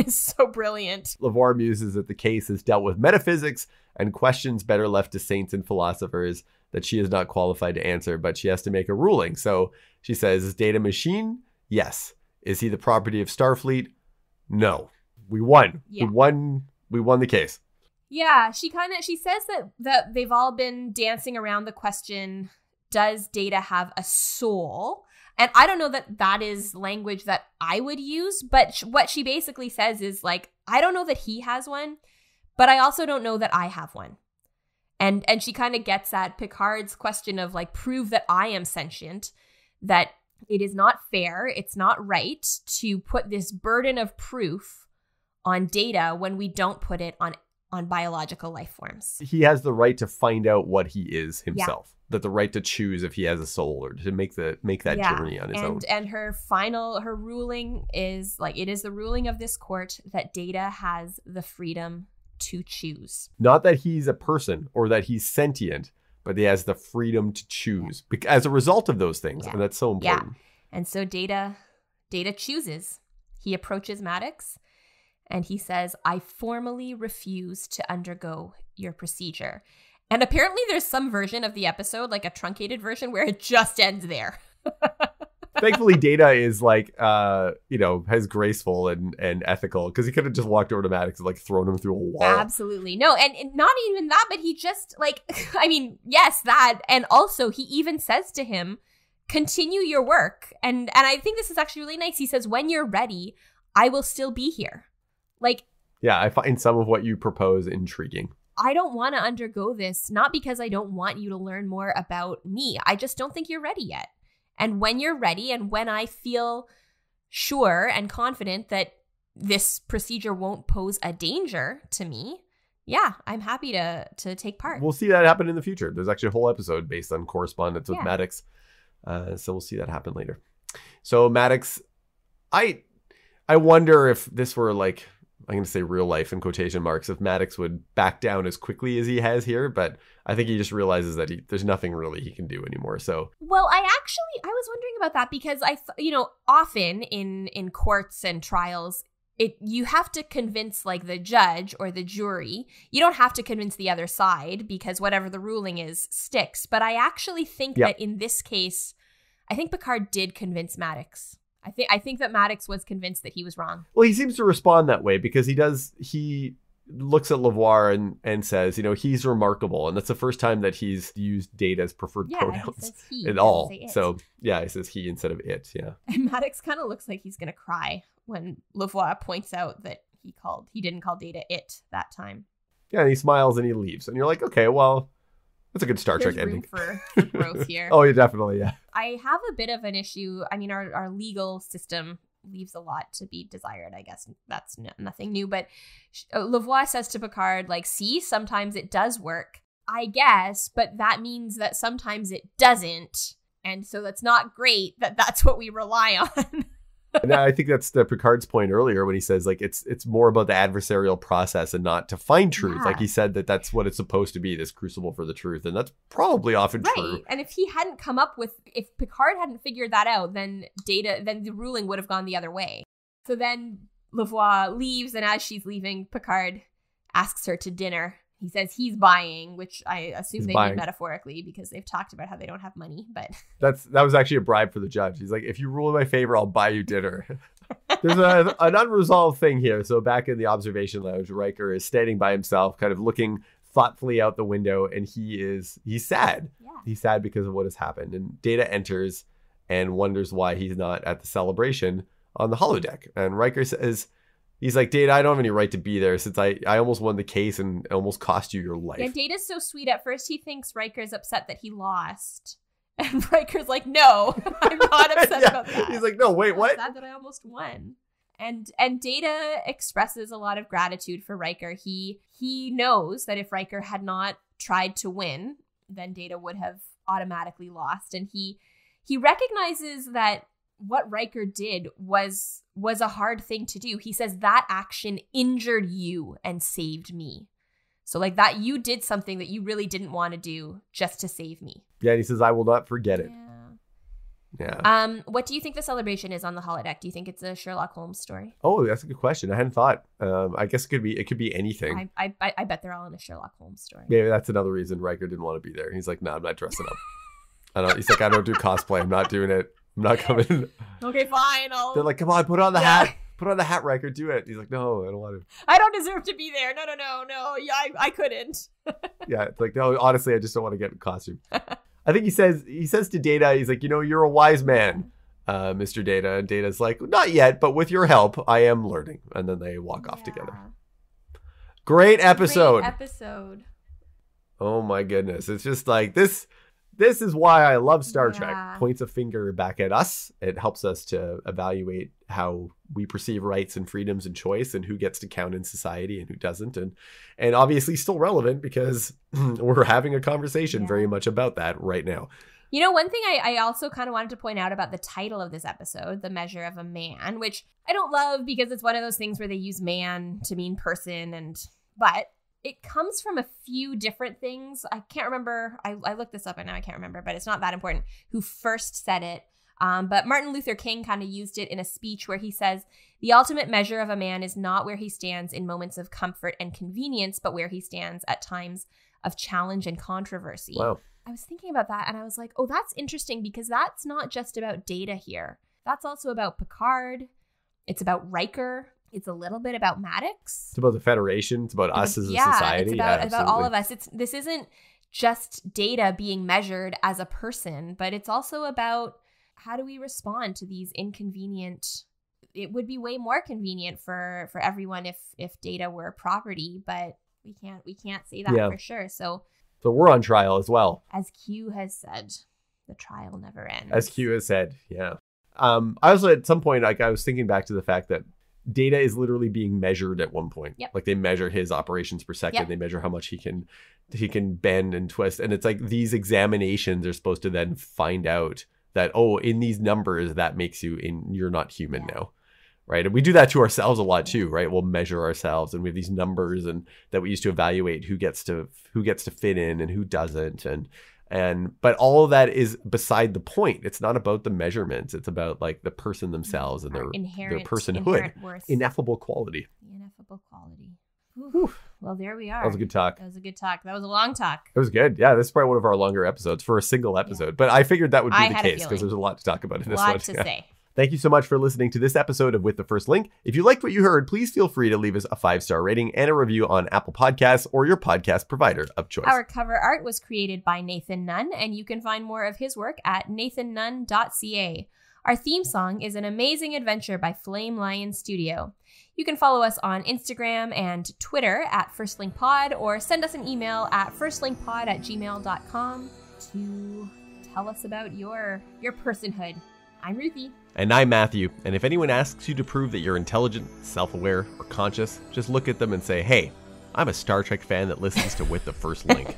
so brilliant. Lavoie muses that the case has dealt with metaphysics and questions better left to saints and philosophers that she is not qualified to answer, but she has to make a ruling. So she says, is Data machine? Yes. Is he the property of Starfleet? No. We won. Yeah. We won the case. Yeah, she says that they've all been dancing around the question, does Data have a soul? And I don't know that is language that I would use, but what she basically says is like, I don't know that he has one, but I also don't know that I have one. And she kind of gets at Picard's question of like, prove that I am sentient, that it is not fair, it's not right to put this burden of proof on Data when we don't put it on biological life forms. He has the right to find out what he is himself. Yeah. That the right to choose if he has a soul or to make that journey on his own. And her ruling is like, it is the ruling of this court that Data has the freedom to choose. Not that he's a person or that he's sentient, but he has the freedom to choose as a result of those things. Yeah. And that's so important. Yeah. And so Data chooses. He approaches Maddox and he says, I formally refuse to undergo your procedure. And apparently there's some version of the episode, like a truncated version, where it just ends there. Thankfully, Data is like, has graceful and ethical, because he could have just walked over to Maddox and like thrown him through a wall. Absolutely. No, and not even that, but he just like, I mean, yes, that. And also he even says to him, continue your work. And I think this is actually really nice. He says, when you're ready, I will still be here. Like, yeah, I find some of what you propose intriguing. I don't want to undergo this, not because I don't want you to learn more about me. I just don't think you're ready yet. And when you're ready, and when I feel sure and confident that this procedure won't pose a danger to me, yeah, I'm happy to take part. We'll see that happen in the future. There's actually a whole episode based on correspondence with Maddox. So we'll see that happen later. So Maddox, I wonder if this were like I'm going to say real life in quotation marks, if Maddox would back down as quickly as he has here, but I think he just realizes that there's nothing really he can do anymore. So, well, I was wondering about that because often in courts and trials, you have to convince like the judge or the jury. You don't have to convince the other side because whatever the ruling is sticks. But I actually think that in this case, I think Picard did convince Maddox. I think that Maddox was convinced that he was wrong. Well, he seems to respond that way because he looks at LaVoir and says, he's remarkable. And that's the first time that he's used Data's preferred pronouns at all. So yeah, he says he instead of it. Yeah. And Maddox kind of looks like he's going to cry when LaVoir points out that he didn't call Data it that time. Yeah. And he smiles and he leaves. And you're like, okay, well, that's a good Star Trek ending. For growth here. Oh, yeah, definitely. Yeah. I have a bit of an issue. I mean, our legal system leaves a lot to be desired. I guess that's nothing new. But LaVoir says to Picard, like, see, sometimes it does work, I guess, but that means that sometimes it doesn't. And so that's not great that that's what we rely on. And I think that's the Picard's point earlier when he says, like, it's more about the adversarial process and not to find truth. Yeah. Like he said that's what it's supposed to be, this crucible for the truth. And that's probably often true. And if Picard hadn't figured that out, then the ruling would have gone the other way. So then LaVoir leaves, and as she's leaving, Picard asks her to dinner. He says he's buying, which I assume they mean metaphorically because they've talked about how they don't have money. But that was actually a bribe for the judge. He's like, if you rule in my favor, I'll buy you dinner. There's an unresolved thing here. So back in the observation lounge, Riker is standing by himself, kind of looking thoughtfully out the window, and he's sad. Yeah. He's sad because of what has happened. And Data enters and wonders why he's not at the celebration on the holodeck. And Riker says, he's like, Data, I don't have any right to be there since I almost won the case and almost cost you your life. Yeah, Data's so sweet. At first, he thinks Riker's upset that he lost. And Riker's like, no, I'm not upset about that. He's like, no, wait, what? I'm sad that I almost won. And Data expresses a lot of gratitude for Riker. He knows that if Riker had not tried to win, then Data would have automatically lost. And he recognizes that what Riker did was a hard thing to do. He says that action injured you and saved me. So like that, you did something that you really didn't want to do just to save me. Yeah, and he says, I will not forget it. Yeah. What do you think the celebration is on the holodeck? Do you think it's a Sherlock Holmes story? Oh, that's a good question. I hadn't thought. I guess it could be anything. I bet they're all in a Sherlock Holmes story. Maybe that's another reason Riker didn't want to be there. He's like, no, I'm not dressing up. He's like, I don't do cosplay. I'm not doing it. I'm not coming. Okay, fine. They're like, come on, put on the hat. Put on the hat, Riker. Do it. He's like, no, I don't want to. I don't deserve to be there. No. Yeah, I couldn't. Yeah, it's like, no, honestly, I just don't want to get in costume. I think he says to Data, he's like, you're a wise man, Mr. Data. And Data's like, not yet, but with your help, I am learning. And then they walk off together. Great episode. Oh my goodness. It's just like this. This is why I love Star Trek. Points a finger back at us. It helps us to evaluate how we perceive rights and freedoms and choice and who gets to count in society and who doesn't. And obviously still relevant because we're having a conversation very much about that right now. One thing I also kind of wanted to point out about the title of this episode, The Measure of a Man, which I don't love because it's one of those things where they use man to mean person, but it comes from a few different things. I can't remember. I looked this up and now I can't remember, but it's not that important who first said it. But Martin Luther King kind of used it in a speech where he says, the ultimate measure of a man is not where he stands in moments of comfort and convenience, but where he stands at times of challenge and controversy. Wow. I was thinking about that and I was like, oh, that's interesting because that's not just about Data here. That's also about Picard. It's about Riker. It's a little bit about Maddox. It's about the Federation. It's about us as a society. It's about all of us. This isn't just Data being measured as a person, but it's also about how do we respond to these inconvenient. It would be way more convenient for everyone if Data were property, but we can't say that for sure. So we're on trial as well. As Q has said, the trial never ends. As Q has said, yeah. I also at some point, I was thinking back to the fact that Data is literally being measured at one point. Yep. Like they measure his operations per second. Yep. They measure how much he can bend and twist. And it's like these examinations are supposed to then find out that, in these numbers, that makes you're not human now. right? And we do that to ourselves a lot too, right? We'll measure ourselves, and we have these numbers and that we use to evaluate who gets to fit in and who doesn't. But all of that is beside the point. It's not about the measurements. It's about like the person themselves and their personhood, inherent worth. ineffable quality. The ineffable quality. Whew. Well, there we are. That was a good talk. That was a good talk. That was a long talk. It was good. Yeah, this is probably one of our longer episodes for a single episode. Yeah. But I figured that would be the case because there's a lot to talk about in this one. A lot to say. Thank you so much for listening to this episode of With the First Link. If you liked what you heard, please feel free to leave us a 5-star rating and a review on Apple Podcasts or your podcast provider of choice. Our cover art was created by Nathan Nunn, and you can find more of his work at nathannunn.ca. Our theme song is An Amazing Adventure by Flame Lion Studio. You can follow us on Instagram and Twitter at FirstLinkPod, or send us an email at firstlinkpod@gmail.com to tell us about your personhood. I'm Ruthie. And I'm Matthew. And if anyone asks you to prove that you're intelligent, self-aware, or conscious, just look at them and say, hey, I'm a Star Trek fan that listens to With the First Link.